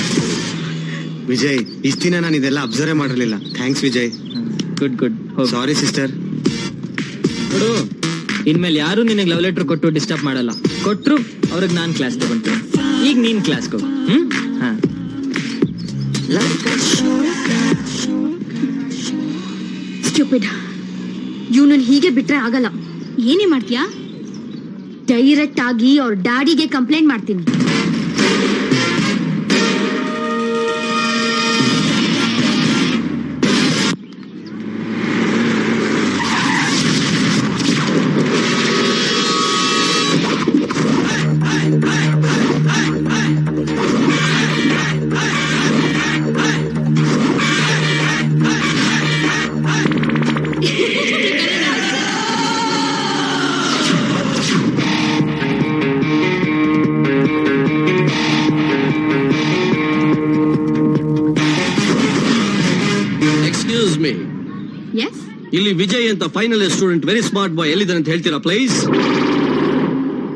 ವಿಜಯ್, ಇಷ್ಟ ದಿನ ನಾನು ಇದೆಲ್ಲ ಅಬ್ಸರ್ವ್ ಮಾಡಿರ್ಲಿಲ್ಲ. Thanks Vijay. Good good. Sorry sister. ನೋಡು, ಇನ್ಮೇಲೆ ಯಾರು ನಿನಗೆ ಲವ್ ಲೆಟರ್ ಕೊಟ್ಟು ಡಿಸ್ಟರ್ಬ್ ಮಾಡಲ್ಲ. ಕೊಟ್ರು ಅವ್ರಿಗೆ ನಾನ್ ಕ್ಲಾಸ್ ತಗೊಂತೀನಿ. ಈಗ ನೀನ್ ಕ್ಲಾಸ್ಗೆ ಹೋಗು. ಹಾ, ಸ್ಟೂಪಿಡ್. ಇವನನ್ನ ಹೀಗೆ ಬಿಟ್ರೆ ಆಗಲ್ಲ. ಏನೇ ಮಾಡ್ತೀಯಾ? ಡೈರೆಕ್ಟ್ ಆಗಿ ಅವ್ರ ಡ್ಯಾಡಿಗೆ ಕಂಪ್ಲೇಂಟ್ ಮಾಡ್ತೀನಿ. ಎಕ್ಸ್ಕ್ಯೂಸ್ ಮೀ, ಎಸ್, ಇಲ್ಲಿ ವಿಜಯ್ ಅಂತ final year student, very smart boy ಎಲ್ಲಿದ್ದಾರೆ ಅಂತ ಹೇಳ್ತೀರಾ ಪ್ಲೀಸ್?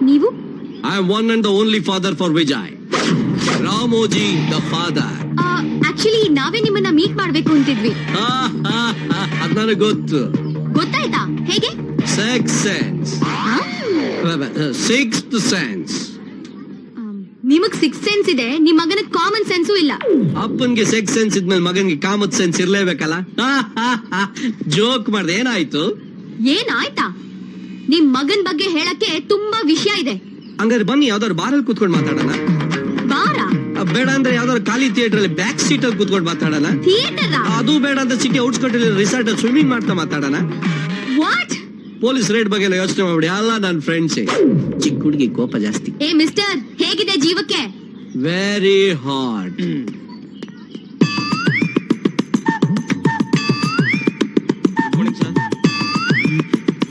ನೀವು? I am one and the only father for Vijay, Ramoji the father. Actually ನಾವೇ ನಿಮ್ಮನ್ನ ಮೀಟ್ ಮಾಡ್ಬೇಕು ಅಂತಿದ್ವಿ. ಅದ್ ನನಗೆ ಗೊತ್ತು. ಗೊತ್ತಾಯ್ತಾ? ಹೇಗೆ? Six sense. ನಿಮಗ್ 6th ಸೆನ್ಸ್ ಇದೆ, ನಿಮ್ ಮಗನ ಕಾಮನ್ ಸೆನ್ಸು ಇಲ್ಲ. ಅಪ್ಪನ್ಗೆ ಸೆಕ್ಸ್ ಸೆನ್ಸ್ ಇದ್ಮೇಲೆ ಮಗನ್ಗೆ ಕಾಮತ್ ಸೆನ್ಸ್ ಇರ್ಲೇಬೇಕಲ್ಲ. ಜೋಕ್ ಮಾಡ್ದೆ, ಏನಾಯ್ತು? ಏನಾಯ್ತಾ? ನಿಮ್ ಮಗನ್ ಬಗ್ಗೆ ಹೇಳಕ್ಕೆ ತುಂಬಾ ವಿಷಯ ಇದೆ. ಹಂಗಾರೆ ಬನ್ನಿ ಯಾವ್ದಾದ್ರು ಬಾರಲ್ಲಿ ಕೂತ್ಕೊಂಡು ಮಾತಾಡೋಣ. ಬಾರ? ಬೇಡ ಅಂದ್ರೆ ಯಾವ್ದಾದ್ರು ಖಾಲಿ ಥಿಯೇಟರ್ ಅಲ್ಲಿ ಬ್ಯಾಕ್ ಸೀಟ್ ಅಲ್ಲಿ ಕೂತ್ಕೊಂಡು ಮಾತಾಡೋಣ. ಥಿಯೇಟರ್? ಅದು ಬೇಡ ಅಂತ ಸಿಟಿ ಔಟ್ಸ್ಕರ್ಟ್ ರಿಸಾರ್ಟ್ ಅಲ್ಲಿ ಸ್ವಿಮ್ಮಿಂಗ್ ಮಾಡ್ತಾ ಮಾತಾಡೋಣ. ವಾಟ್? ಪೊಲೀಸ್ ರೇಡ್ ಬಗ್ಗೆ ಎಲ್ಲ ಯೋಚನೆ ಮಾಡ್ಬಿಡಿ, ಅಲ್ಲ ನನ್ನ ಫ್ರೆಂಡ್ಸ್. ಚಿಕ್ಕ ಹುಡುಗಿ ಕೋಪ ಜಾಸ್ತಿ. ಏ ಮಿಸ್ಟರ್, ಹೇಗಿದೆ ಜೀವಕ್ಕೆ? Very hot.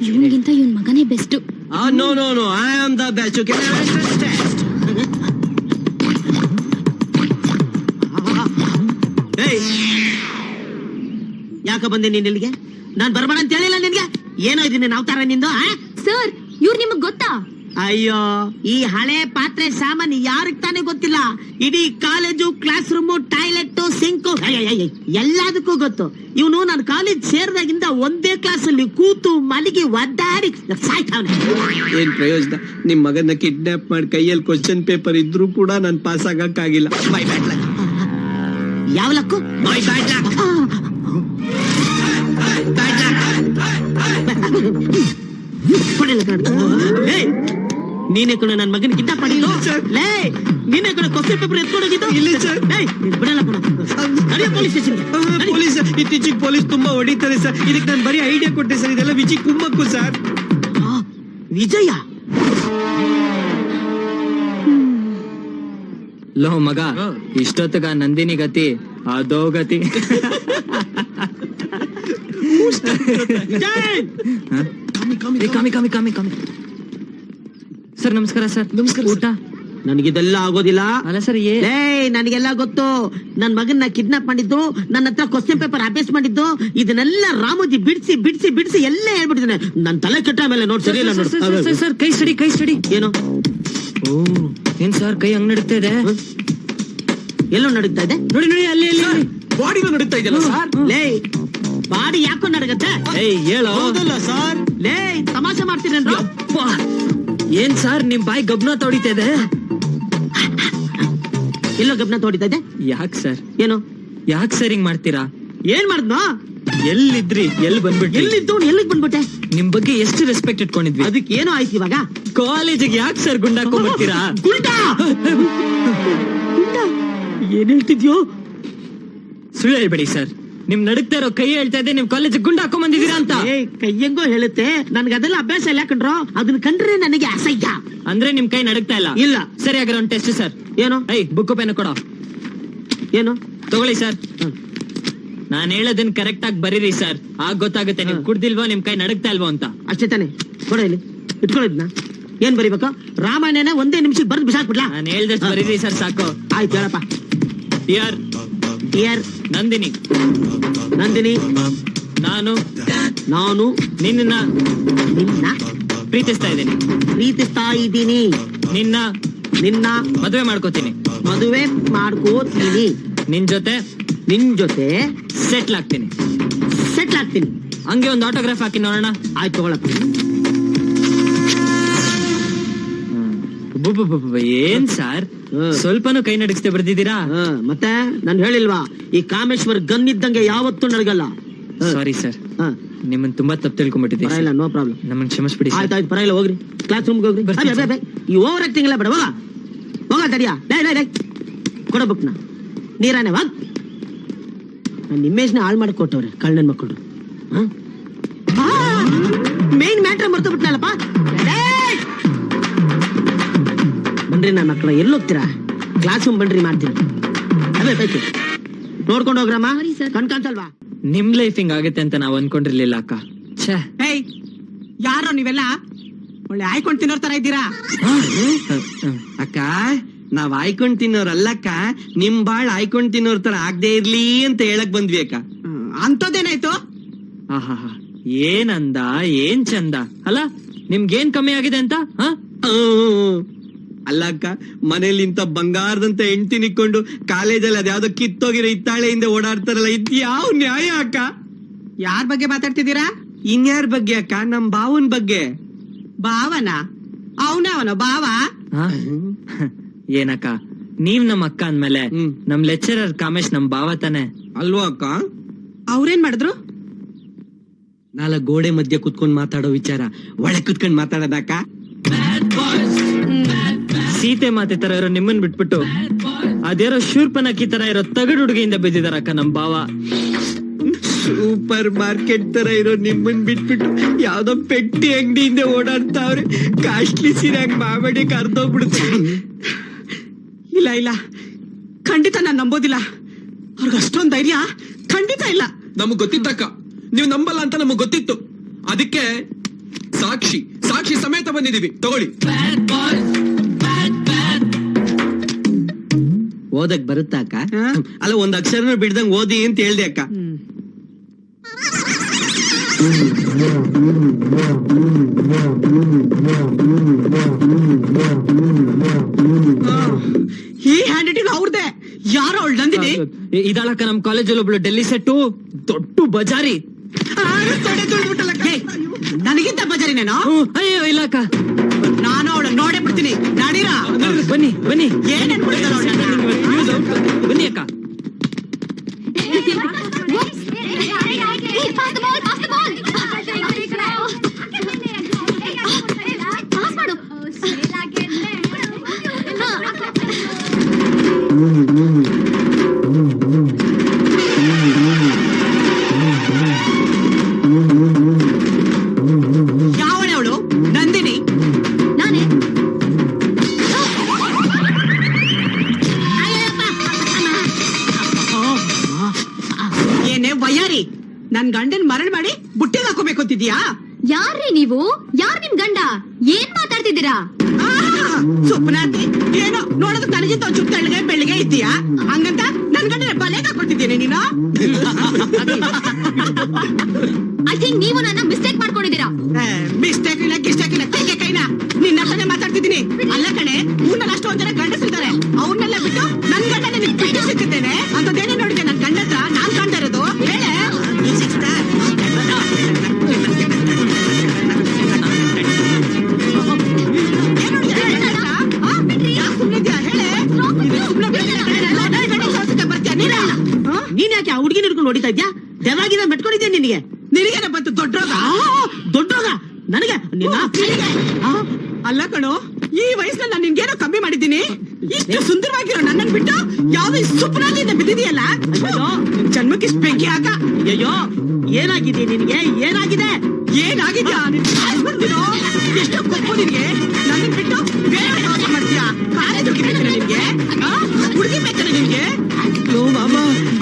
ಇವನ್ಗಿಂತ ಇವನ್ ಮಗನೇ best. No no no, I am the best. You can understand. ಯಾಕ ಬಂದೆ ನೀನ್ ಇಲ್ಲಿಗೆ? ನಾನ್ ಬರ್ಬೇಡ ಅಂತ ಹೇಳಿಲ್ಲ ನಿನ್ಗೆ. ಏನೋ ಇದೀನಿ ನಾವು ತರ ನಿಂದು ಆ? ಸರ್ ಇವ್ರು ನಿಮಗ್ ಗೊತ್ತಾ? ಅಯ್ಯೋ, ಈ ಹಳೆ ಪಾತ್ರೆ ಸಾಮಾನು ಯಾರಿಗ್ ತಾನೇ ಗೊತ್ತಿಲ್ಲ? ಇಡೀ college, class room, toilet, sink ಎಲ್ಲದಕ್ಕೂ ಗೊತ್ತು. ಇವನು ನಾನು ಕಾಲೇಜ್ ಸೇರಿದಾಗಿಂದ ಒಂದೇ ಕ್ಲಾಸ್ ಅಲ್ಲಿ ಕೂತು ಮಲಗಿ ಒದ್ದಾಡಿ ಸಾಯ್ತಾವನೆ. ಏನ್ ಪ್ರಯೋಜನ? ನಿಮ್ ಮಗನ ಕಿಡ್ನಾಪ್ ಮಾಡಿ ಕೈಯಲ್ಲಿ ಕ್ವಶನ್ ಪೇಪರ್ ಇದ್ರೂ ಕೂಡ ನಾನ್ ಪಾಸ್ ಆಗಕ್ಕಾಗಿಲ್ಲ. ಮೈ ಬ್ಯಾಡ್ ಲಕ್. ಯಾವ ಲಕ್ಕು? ಮೈ ಬ್ಯಾಡ್ ಲಕ್. Bad luck. ನೀನೇ ಕೂಡ ನನ್ನ ಮಗನ ಕಿಡ್ನಾಪ್ ಮಾಡಿದ್ದು? ಲೇ, ನೀನೇ ಕೂಡ ಕ್ವಶನ್ ಪೇಪರ್ ಎತ್ಕೊಂಡೋಗಿದ್ದು? ಇಲ್ಲ ಸರ್. ಬಿಡಲ್ಲ ಕೂಡ. ನಡೆಯೋ ಪೊಲೀಸ್ ಸ್ಟೇಷನ್ಗೆ. ಪೊಲೀಸ್ ಇತ್ತೀಚೆಗೆ ಪೊಲೀಸ್ ತುಂಬಾ ಹೊಡಿತಾರೆ ಸರ್. ಇದಕ್ಕೆ ನಾನು ಬರೀ ಐಡಿಯಾ ಕೊಟ್ಟೆ ಸರ್. ಇದೆಲ್ಲ ವಿಜಿ ಕುಮ್ಮಕ್ಕು ಸರ್. ವಿಜಯ ಲೋ ಮಗ, ಇಷ್ಟೊತ್ತಗ ನಂದಿನಿ ಗತಿ ಅದೋ ಗತಿ. ಕಾಮಿ ಸರ್, ನಮಸ್ಕಾರ ಸರ್. ನಮಸ್ಕಾರ. ಊಟ? ನನಗಿದೆಲ್ಲ ಆಗೋದಿಲ್ಲ. ಅಲ್ಲ ಸರ್, ಲೇ, ನನಗೆಲ್ಲ ಗೊತ್ತು. ನನ್ ಮಗನ್ನ ಕಿಡ್ನಾಪ್ ಮಾಡಿದ್ದು, ನನ್ನ ಹತ್ರ ಕ್ವಶನ್ ಪೇಪರ್ ಅಭ್ಯಾಸ ಮಾಡಿದ್ದು, ಇದನ್ನೆಲ್ಲ ರಾಮೋಜಿ ಬಿಡಿಸಿ ಬಿಡಿಸಿ ಬಿಡಿಸಿ ಎಲ್ಲ ಹೇಳ್ಬಿಟ್ಟಿದ್ದಾನೆ. ನನ್ ತಲೆ ಕೆಟ್ಟ ಮೇಲೆ ನೋಡ್ ಸರಿ ಇಲ್ಲ ನೋಡ್. ಸರ್, ಕೈ ಸ್ಟಡಿ. ಏನು? ಓ, ಏನ್ ಸರ್ ಕೈ ಹಂಗ್ ನಡೀತಾ ಇದೆ? ಎಲ್ಲೋ ನಡೀತಾ ಇದೆ? ನೋಡಿ ಅಲ್ಲಿ ಬಾಡಿನೂ ನಡೀತಾ ಇದೆಯಲ್ಲ ಸರ್. ಲೇ, ಬಾಡಿ ಯಾಕೋ ನಡಗತ್ತೆ? ಏಯ್ ಹೇಳೋ. ಹೌದಲ್ಲ ಸರ್? ಲೇ, ತಮಾಷೆ ಮಾಡ್ತೀರೇನ್ರ? ಏನ್ ಸರ್ ನಿಮ್ ಬಾಯಿ ಗಬ್ನ ತೊಡಿತಾ ಇದೆ? ಎಲ್ಲೋ ಗಬ್ನ ತೋಡಿತಾ ಇದೆ? ಯಾಕ್ ಸರ್? ಏನು? ಯಾಕ್ ಸರ್ ಹಿಂಗ್ ಮಾಡ್ತೀರಾ? ಏನ್ ಮಾಡಿದ್ನೋ? ಎಲ್ಲಿದ್ರಿ? ಎಲ್ಲಿ ಬಂದ್ಬಿಟ್ರಿ? ಎಲ್ಲಿದ್ದು ಎಲ್ಲಿಗೆ ಬಂದ್ಬಿಟ್ಟೆ? ನಿಮ್ ಬಗ್ಗೆ ಎಷ್ಟು ರೆಸ್ಪೆಕ್ಟ್ ಇಟ್ಕೊಂಡಿದ್ವಿ. ಅದಕ್ಕೆ ಏನೋ ಆಯ್ತು ಇವಾಗ. ಕಾಲೇಜಿಗೆ ಯಾಕೆ ಸರ್ ಗುಂಡಾಕೊಂಡ್ ಬರ್ತೀರಾ? ಗುಂಡಾ? ಏನ್ ಹೇಳ್ತಿದ್ಯೋ? ಸುಳ್ಳು ಹೇಳ್ಬೇಡಿ ಸರ್. ನಿಮ್ ನಡುಕ್ತಾ ಇರೋ ಕೈ ಹೇಳ್ತಾ ಇದೆ ನಿಮ್ ಕಾಲೇಜ್ ಗುಂಡ ಹಾಕೊಂಡ್ ಬಂದಿದ್ದೀರಾ ಅಂತ. ಕೈಯಂಗೋ ಹೇಳುತ್ತೆ. ನನ್ಗೆ ಅದೆಲ್ಲ ಅಭ್ಯಾಸ ಇಲ್ಲ ಕಣ್ರೋ. ಅದನ್ನ ಕಂಡ್ರೆ ನನಗೆ ಅಸಹ್ಯ. ಅಂದ್ರೆ ನಿಮ್ ಕೈ ನಡುಕ್ತಾ ಇಲ್ಲ? ಇಲ್ಲ. ಸರಿ, ಹಾಗಾದ್ರೆ ಒಂದು ಟೆಸ್ಟ್ ಸರ್. ಏನು? ಬುಕ್ಕು ಪೆನ್ ಕೊಡೋ. ಏನು? ತಗೊಳ್ಳಿ ಸರ್. ನಾನ್ ಹೇಳೋದನ್ನ ಕರೆಕ್ಟ್ ಆಗಿ ಬರೀರಿ ಸರ್. ಆಗ ಗೊತ್ತಾಗುತ್ತೆ ನೀವು ಕುಡ್ದಿಲ್ವೋ ನಿಮ್ ಕೈ ನಡುಕ್ತಾ ಇಲ್ವೋ ಅಂತ. ಅಷ್ಟೇ ತಾನೆ? ಕೊಡ ಇಲ್ಲಿ, ಇಟ್ಕೊಳ್ಳೋದ್ನ. ಏನ್ ಬರೀಬೇಕು? ರಾಮಾಯಣನ ಒಂದೇ ನಿಮಿಷಕ್ಕೆ ಬರ್ದು ಬಿಸಾಕ್ಬಿಡ್ಲಾ? ನಾನು ಹೇಳ್ದಷ್ಟು ಬರೀರಿ ಸರ್, ಸಾಕು. ಆಯ್ತು, ಹೇಳಪ್ಪ. ಡಿಯರ್ ನಂದಿನಿ, ನಾನು ನಿನ್ನ ಪ್ರೀತಿಸ್ತಾ ಇದ್ದೀನಿ. ನಿನ್ನ ಮದುವೆ ಮಾಡ್ಕೋತೀನಿ. ನಿನ್ ಜೊತೆ ಸೆಟ್ಲ್ ಆಗ್ತೀನಿ. ಹಂಗೆ ಒಂದು ಆಟೋಗ್ರಾಫ್ ಹಾಕಿ ನೋಡೋಣ. ಆಯ್ತು, ತಗೊಳಪ್ಪ. ಏನ್ ಸರ್ ಸ್ವಲ್ಪನೂ ಕೈ ನಡಗಿಸ್ತೆ ಬರ್ದಿದ್ದೀರಾ? ಮತ್ತೆ ನಾನು ಹೇಳಿಲ್ವಾ, ಈ ಕಾಮೇಶ್ವರ್ ಗನ್ ಇದ್ದಂಗೆ ಯಾವತ್ತೂ ನಡಗಲ್ಲ. ಸಾರಿ ಸರ್, ನಿಮ್ಮನ್ನ ತುಂಬಾ ತಪ್ಪು ತಿಳ್ಕೊಂಡ್ಬಿಟ್ಟಿದ್ದೀವಿ. ಪರವಾಗಿಲ್ಲ, ನೋ ಪ್ರಾಬ್ಲಮ್. ನಮ್ಮನ್ನ ಕ್ಷಮಿಸ್ಬಿಡಿ. ಆಯ್ತಾಯ್ತು, ಪರವಾಗಿಲ್ಲ, ಹೋಗ್ರಿ ಕ್ಲಾಸ್ ರೂಮ್ಗೆ ಹೋಗ್ರಿ. ಈ ಓವರ್ ಆಕ್ಟಿಂಗ್ ಎಲ್ಲ ಬೇಡ. ಹೋಗ ತಡಿಯಾ. ಕೊಡ ಬುಕ್ನ. ನೀರಾನೆ ವಾ. ನನ್ನ ಇಮೇಜ್ನ ಹಾಳು ಮಾಡಿ ಕೊಟ್ಟವ್ರೆ ಕಳ್ಳನ ಮಕ್ಕಳು. ಮೇನ್ ಮ್ಯಾಟ್ರ್ ಮರ್ತು ಬಿಟ್ನಲ್ಲಪ್ಪ. ಬನ್ರಿ ನನ್ನ ಮಕ್ಕಳ, ಎಲ್ಲಿ ಹೋಗ್ತೀರಾ? ಕ್ಲಾಸ್ ರೂಮ್ ಬನ್ರಿ, ಮಾಡ್ತೀನಿ. ಅದೇ ಬೇಕು, ನೋಡ್ಕೊಂಡು ಹೋಗ್ರಮ್ಮ. ಕಣ್ಕಾಣ್ಸಲ್ವಾ? ನಿಮ್ ಲೈಫ್ ಹಿಂಗ್ ಆಗುತ್ತೆ ಅಂತ ನಾವ್ ಅನ್ಕೊಂಡಿರ್ಲಿಲ್ಲ ಅಕ್ಕ. ಯಾರೋ ನೀವೆಲ್ಲ ಒಳ್ಳೆ ಆಯ್ಕೊಂಡ್ ತಿನ್ನೋರ್ ತರ ಇದ್ದೀರಾ. ಅಕ್ಕ, ನಾವ್ ಆಯ್ಕೊಂಡ್ ತಿನ್ನೋರಲ್ಲಕ್ಕ, ನಿಮ್ ಬಾಳ್ ಆಯ್ಕೊಂಡ್ ತಿನ್ನೋರ್ ತರ ಆಗದೆ ಇರ್ಲಿ ಅಂತ ಹೇಳಕ್ ಬಂದ್ವಿ ಅಕ್ಕ. ಅಂತದೇನಾಯ್ತು? ಆಹಾ, ಏನಂದ, ಏನ್ ಚಂದ ಅಲ್ಲ. ನಿಮ್ಗೇನ್ ಕಮ್ಮಿ ಆಗಿದೆ ಅಂತ? ಅಲ್ಲ ಅಕ್ಕ, ಮನೇಲಿ ಇಂತ ಬಂಗಾರದಂತ ಹೆಂಡತಿ ನಿಕ್ಕೊಂಡು ಕಾಲೇಜಲ್ಲಿ ಅದ್ಯಾವ್ದೋ ಕಿತ್ತೋಗಿರೋ ಹಿತ್ತಾಳೆಯಿಂದ ಓಡಾಡ್ತಾರಲ್ಲ, ಇದ್ ಯಾವ ನ್ಯಾಯ ಅಕ್ಕ? ಯಾರ್ ಬಗ್ಗೆ ಮಾತಾಡ್ತಿದ್ದೀರಾ? ಇನ್ಯಾರ ಬಗ್ಗೆ ಅಕ್ಕ? ನಮ್ ಬಾವನ್ ಬಗ್ಗೆ. ಭಾವನ? ಅವನ ಭಾವ? ಏನಕ್ಕ, ನೀವ್ ನಮ್ ಅಕ್ಕ ಅಂದ್ಮೇಲೆ ನಮ್ ಲೆಕ್ಚರರ್ ಕಾಮೇಶ್ ನಮ್ ಭಾವ ತಾನೆ ಅಲ್ವಾ ಅಕ್ಕ? ಅವ್ರೇನ್ ಮಾಡಿದ್ರು? ನಾಲ್ಕು ಗೋಡೆ ಮಧ್ಯೆ ಕುತ್ಕೊಂಡ್ ಮಾತಾಡೋ ವಿಚಾರ ಒಳಗ್ ಕುತ್ಕೊಂಡ್ ಮಾತಾಡೋದಕ್ಕ. ಸೀತೆ ಮಾತೆ ತರ ಇರೋ ನಿಮ್ಮನ್ ಬಿಟ್ಬಿಟ್ಟು ಅದ್ಯಾರೋ ಶೂರ್ಪನಕ್ಕಿ ತರ ಇರೋ ತಗಡು ಹುಡುಗಿಯಿಂದ ಬಿದ್ದಿದಾರಕ್ಕ ನಮ್ ಭಾವ. ಸೂಪರ್ ಮಾರ್ಕೆಟ್ ತರ ಇರೋ ನಿಮ್ಮನ್ ಬಿಟ್ಬಿಟ್ಟು ಯಾವ್ದೋ ಪೆಟ್ಟಿ ಅಂಗಡಿಯಿಂದ ಓಡಾಡ್ತಾವ್ರೆ. ಕಾಸ್ಟ್ಲಿ ಸೀರೆಯಾಗಿ ಮಾವಡಿ ಕರ್ದೋಗ್ಬಿಡುತ್ತೆ. ಇಲ್ಲ, ಖಂಡಿತ ನಾನ್ ನಂಬೋದಿಲ್ಲ. ಅವ್ರಿಗೆ ಅಷ್ಟೊಂದ್ ಧೈರ್ಯ ಖಂಡಿತ ಇಲ್ಲ. ನಮಗ್ ಗೊತ್ತಿತ್ತಕ್ಕ, ನೀವು ನಂಬಲ್ಲ ಅಂತ ನಮಗ್ ಗೊತ್ತಿತ್ತು. ಅದಕ್ಕೆ ಸಾಕ್ಷಿ ಸಮೇತ ಬಂದಿದೀವಿ, ತಗೊಳ್ಳಿ. ಓದಕ್ ಬರುತ್ತಾ ಅಕ್ಕ? ಅಲ್ಲ, ಒಂದ್ ಅಕ್ಷರನ ಬಿಡ್ದಂಗ್ ಓದಿ ಅಂತ ಹೇಳ್ದೆ ಅಕ್ಕ. ಈ ಹ್ಯಾಂಡ್ ರೈಟಿಂಗ್ ಅವ್ರದೇ. ಯಾರೋ ಅವಳು ನಂದಿನಿ. ಇದಳಕ್ಕ ನಮ್ ಕಾಲೇಜಲ್ಲಿ ಒಬ್ಳು ಡೆಲ್ಲಿ ಸೆಟ್ಟು ದೊಡ್ಡ ಬಜಾರಿ. ತೊಡೆ ತುಳ್ದ್ಬಿಟ್ಟಲ್ಲ. ನನಗಿಂತ ಬಜಾರಿ ನಾನು. ಅಯ್ಯೋ ಇಲ್ಲಕ್ಕ, ನಾನು ಅವಳ ನೋಡೇ ಬಿಡ್ತೀನಿ. ನಡೀರಾ, ಬನ್ನಿ ಬನ್ನಿ. ಏನ್ ಅನ್ಕೊಳ್ತಾರ ಬನ್ನಿ ಅಕ್ಕ. ಯಾವಳೆ ಅವಳು? ನಂದಿನಿ. ನಾನೇ. ಏನೇ ವಯ್ಯಾರಿ, ನನ್ ಗಂಡನ್ ಮರಣ ಮಾಡಿ ಬುಟ್ಟಿಗೆ ಹಾಕೋಬೇಕು ಅಂತಿದ್ಯಾ? ಯಾರ್ರೀ ನೀವು? ಯಾರ್ ನಿಮ್ ಗಂಡ? ಏನ್ ಮಾತಾಡ್ತಿದ್ದೀರಾ? ಸುಪ್ನಾತಿ, ಏನೋ ನೋಡೋದು ನನಗಿಂತ ಒಂಚೂರು ತೆಳ್ಳಗೆ ಬೆಳ್ಳಿಗೆ ಇದ್ದೀಯಾ? ಹಂಗಂತ ನನ್ ಗಂಡನ ಬಲೆಗೆ ಹಾಕೊಳ್ತಿದ್ದೀನಿ ನೀನು. ಐ ಥಿಂಕ್ ನೀವು ನನ್ನ ಮಿಸ್ಟೇಕ್ ಮಾಡ್ಕೊಂಡಿದ್ದೀರಾ. ಮಿಸ್ಟೇಕ್ ಇಲ್ಲ ಗಿಸ್ಟೇಕ್ ಇಲ್ಲ, ಕೈಗೆ ಕೈನ ನಿನ್ನ ಹತ್ರನೇ ಮಾತಾಡ್ತಿದ್ದೀನಿ. ಅಲ್ಲ ಕಣೆ, ಊರಲ್ಲಿ ಅಷ್ಟೊಂದ್ ಜನ ಗಂಡಸಿರ್ತಾರೆ. ಅವ್ರನ್ನೆಲ್ಲ ಬಿಟ್ಟು ನನ್ ಗಂಡ ನಿನಗೆ ಬಿಟ್ಟು ಸಿಕ್ಕಿದ್ದೇನೆ ಅಂತದೇನೇ ನೋಡಿದೆ ನನ್ ಗಂಡ ಹತ್ರ ನಾನ್ ಕಾಣ್ತಾ ಇರೋದು. ಹೇಳೆ ನೀನ್ ಯಾಕೆ ಆ ಹುಡುಗಿನ ಹಿಡ್ಕೊಂಡು ಹೊಡಿತಾ ಇದ್ಯಾ? ದೆವಾಗಿದ ಮೆಟ್ಕೊಂಡಿದ್ಯಾ ನಿನಗೆ? ನಿನಗೇನ ಬಂತು ದೊಡ್ಡೋಗ? ದೊಡ್ಡೋಗ ನನಗೆ ನಿನ್ನ ಅಲ್ಲ ಕಣೋ, ಈ ವಯಸ್ಸಲ್ಲಿ ನಾನು ನಿನ್ಗೇನೋ ಕಮ್ಮಿ ಮಾಡಿದ್ದೀನಿ. ಇಷ್ಟು ಸುಂದರವಾಗಿರೋ ನನ್ನನ್ ಬಿಟ್ಟು ಯಾವ್ದು ಸುಪ್ನಾದಿಂದ ಬಿದ್ದಿದೆಯಲ್ಲ, ಜನ್ಮಕ್ಕೆ ಇಷ್ಟು ಬೆಂಕಿ ಹಾಕ. ಅಯ್ಯೋ ಏನಾಗಿದೆ ನಿನಗೆ? ಏನಾಗಿದೆ? ಏನಾಗಿದ್ಯಾ? ಎಷ್ಟು ಕೊಬ್ಬು ನಿನ್ಗೆ? ನನ್ನನ್ ಬಿಟ್ಟು ಬೇರೆ ಯಾವ್ದು ಮಾಡ್ತೀಯಾ? ಕಾಲೇಜ್ ಹೋಗಿರ್ಬೇಕಲ್ಲ ನಿನ್ಗೆ? ಹುಡುಗಿ ಬೇಕಲ್ಲ ನಿನ್ಗೆ? ಮಾಮ,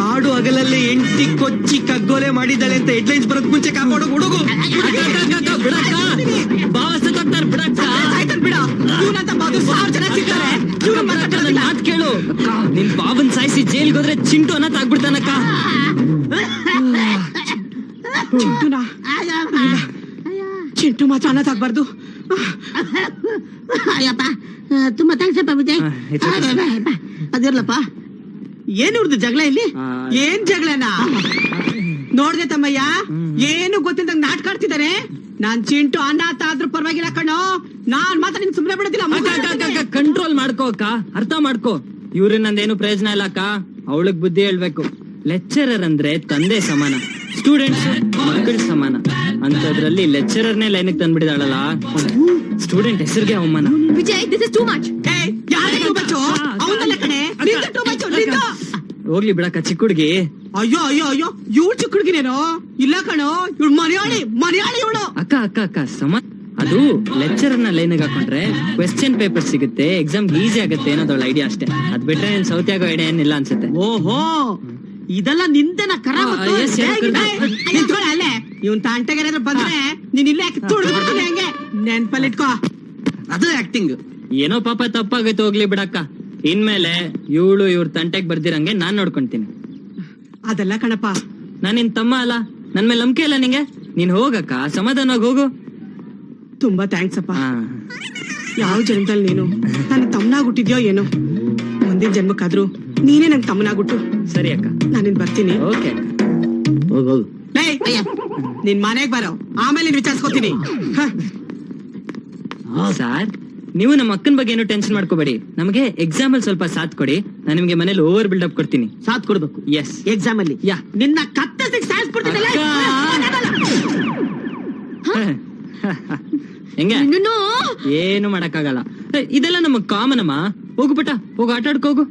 ಆಡು ಹಗಲಲ್ಲಿ ಎಂಟಿ ಕೊಚ್ಚಿ ಕಗ್ಗೋಲೆ ಮಾಡಿದ್ದಾಳೆ ಅಂತ ಹೆಡ್ಲೈನ್ಸ್ ಬರೋದ್ ಮುಂಚೆ ಕಾಪಾಡೋ ಹುಡುಗು. ಬಿಡಕ್ಕ, ಬಾವ ಸತ್ತೋಗ್ತಾರೆ ಬಿಡಕ್ಕ. ಆಯ್ತಲ್ ಬಿಡ, ಇವನಂತ ಬಾದು 1000 ಜನ ಸಿಗ್ತಾರೆ. ಇವ್ರು ಮಾತಾಡೋದಿಲ್ಲ. ಮಾತ್ ಕೇಳು ಅಕ್ಕ, ನಿನ್ ಬಾಬನ್ ಸಾಯಿಸಿ ಜೈಲ್ಗೆ ಹೋದ್ರೆ ಚಿಂಟು ಅನ್ನತ್ ಆಗ್ಬಿಡ್ತಾನಕ್ಕ. ಚಿಂಟುನಾ? ಇಲ್ಲ, ಚಿಂಟು ಮಾತ್ರ ಅನ್ನೋದಾಗ್ಬಾರ್ದು. ಅಯ್ಯಪ್ಪ, ತುಂಬಾ ಥ್ಯಾಂಕ್ಸ್ ಅಪ್ಪ ವಿಜಯ್. ಅದಿರ್ಲಪ್ಪ, ಏನ್ ಇವ್ರದ್ದು ಜಗಳ ಇಲ್ಲಿ? ಏನ್ ಜಗಳನಾ? ನೋಡ್ದೆ ತಮ್ಮಯ್ಯ, ಏನು ಗೊತ್ತಿಲ್ದಂಗ್ ನಾಟಕ ಆಡ್ತಿದಾರೆ. ನಾನ್ ಚಿಂಟು ಅನಾಥ ಆದ್ರೂ ಪರವಾಗಿಲ್ಲ ಕಣೋ. ನಾನ್ ಮಾತ್ರ ನಿನ್ ಸುಮ್ನೆ ಬಿಡೋದಿಲ್ಲ. ಕಂಟ್ರೋಲ್ ಮಾಡ್ಕೋ ಅಕ್ಕ, ಅರ್ಥ ಮಾಡ್ಕೋ. ಇವ್ರಿಂದ ನಂದೇನು ಪ್ರಯೋಜನ ಇಲ್ಲ ಅಕ್ಕ. ಅವಳಗ್ ಬುದ್ಧಿ ಹೇಳ್ಬೇಕು. ಲೆಕ್ಚರರ್ ಅಂದ್ರೆ ತಂದೆ ಸಮಾನ, ಸ್ಟೂಡೆಂಟ್ಸ್ ಮಕ್ಕಳ ಸಮಾನ. ಅಂತದ್ರಲ್ಲಿ ಲೆಕ್ಚರರ್ನೇ ಲೈನ್ ತಂದ್ಬಿಡಿದಾಳಲ್ಲ, ಸ್ಟೂಡೆಂಟ್ ಹೆಸರಿಗೆ ಅವಮಾನ. Vijay, this is too much. ಅವನಲ್ಲ ಕಣೆ, ನಿಂದು too much, ನಿಂದು. ಹೋಗ್ಲಿ ಬಿಡಕ್ಕ, ಚಿಕ್ಕ ಹುಡ್ಗಿ. ಅಯ್ಯೋ ಅಯ್ಯೋ ಅಯ್ಯೋ, ಇವ್ಳು ಚಿಕ್ಕ ಹುಡುಗಿನೇನೋ? ಇಲ್ಲ ಕಣೋ, ಇವ್ಳು ಮನೆಯಾಳಿ ಇವಳು. ಅಕ್ಕ ಅಕ್ಕ ಅಕ್ಕ ಅದು ಲೆಕ್ಚರರ್ನ ಲೈನ್ಗೆ ಹಾಕೊಂಡ್ರೆ ಕ್ವೆಶ್ಚನ್ ಪೇಪರ್ ಸಿಗುತ್ತೆ, ಎಕ್ಸಾಮ್ ಈಸಿ ಆಗುತ್ತೆ ಅನ್ನೋದೊಳ್ಳೆ ಐಡಿಯಾ ಅಷ್ಟೇ. ಅದ್ ಬಿಟ್ರೆ ಏನ್ ಸೌತ್ಯಾಗೋ ಐಡಿಯಾ ಏನಿಲ್ಲ ಅನ್ಸುತ್ತೆ. ಓಹೋ, ಇದೆಲ್ಲ ನಿಂದನ ಕರಾಮತ್ತು. yes, yes, ನಿಂತ್ಕೊಳ್ಳ ಅಲ್ಲೇ. ಇವನ್ ತಾಂಟೆಗೆ ಏನಾದ್ರು ಬಂದ್ರೆ ನೀನ್ ಇಲ್ಲೇ ತುಳಿದು ಬಿಡ್ತೀನಿ. ಹಂಗೆ ನೆನ್ಪಲ್ಲಿಟ್ಕೋ. ಅದು ಆಕ್ಟಿಂಗ್. ಏನೋ ಪಾಪ ತಪ್ಪಾಗೈತೆ, ಹೋಗ್ಲಿ ಬಿಡಕ್ಕ. ಇನ್ಮೇಲೆ ಇವಳು ಇವ್ರ ತಂಟೆಗ್ ಬರ್ದಿರಂಗೆ ನಾನ್ ನೋಡ್ಕೊಂತೀನಿ. ಅದೆಲ್ಲ ಕಣಪ್ಪ, ನಾನ್ ನಿನ್ ತಮ್ಮ ಅಲ್ಲ, ನನ್ ಮೇಲೆ ನಂಬಿಕೆ ಇಲ್ಲ ನಿಂಗೆ? ನೀನ್ ಹೋಗಕ್ಕ, ಸಮಾಧಾನವಾಗಿ ಹೋಗು. ತುಂಬಾ ಥ್ಯಾಂಕ್ಸ್ ಅಪ್ಪ. ಹಾ. ಯಾವ ಜನ್ಮದಲ್ಲಿ ನೀನು ನನ್ ತಮ್ಮನಾಗುಟ್ಟಿದ್ಯೋ ಏನೋ. ಮುಂದಿನ ಜನ್ಮಕ್ಕಾದ್ರೂ ನೀನೇ ನನ್ ತಮ್ಮನಾಗುಟ್ಟು. ಸರಿ ಅಕ್ಕ, ನಾನಿನ್ ಬರ್ತೀನಿ. ಓಕೆ ಅಕ್ಕ. ಹೋಗೋದು. ನಿನ್ ಮನೆಗ್ ಬರೋ, ಆಮೇಲೆ ವಿಚಾರಿಸ್ಕೊತೀನಿ. ಸಾರ್, ನೀವು ನಮ್ಮ ಅಕ್ಕನ ಬಗ್ಗೆ ಏನು ಟೆನ್ಷನ್ ಮಾಡ್ಕೋಬೇಡಿ. ನಮಗೆ ಎಕ್ಸಾಮ್ ಅಲ್ಲಿ ಸ್ವಲ್ಪ ಸಾಥ್ ಕೊಡಿ, ನಾನು ನಿಮ್ಗೆ ಮನೇಲಿ ಓವರ್ ಬಿಲ್ಡಪ್ ಕೊಡ್ತೀನಿ. ಸಾಥ್ ಕೊಡ್ಬೇಕು ಎಸ್, ಎಕ್ಸಾಮ್ ಅಲ್ಲಿ. ಯಾ. ನಿನ್ನ ಕತ್ತೆ ಸಾಯಿಸ್ಬಿಡ್ತಿದ್ದಲ್ಲ. ಹೆಂಗೆ? ಇನ್ನೂ ಏನು ಮಾಡಕ್ಕಾಗಲ್ಲ. ಇದೆಲ್ಲ ನಮಗ್ ಕಾಮನ್ ಅಮ್ಮ. ಹೋಗು ಪುಟ್ಟ, ಹೋಗು ಆಟ ಆಡ್ಕೋಗು.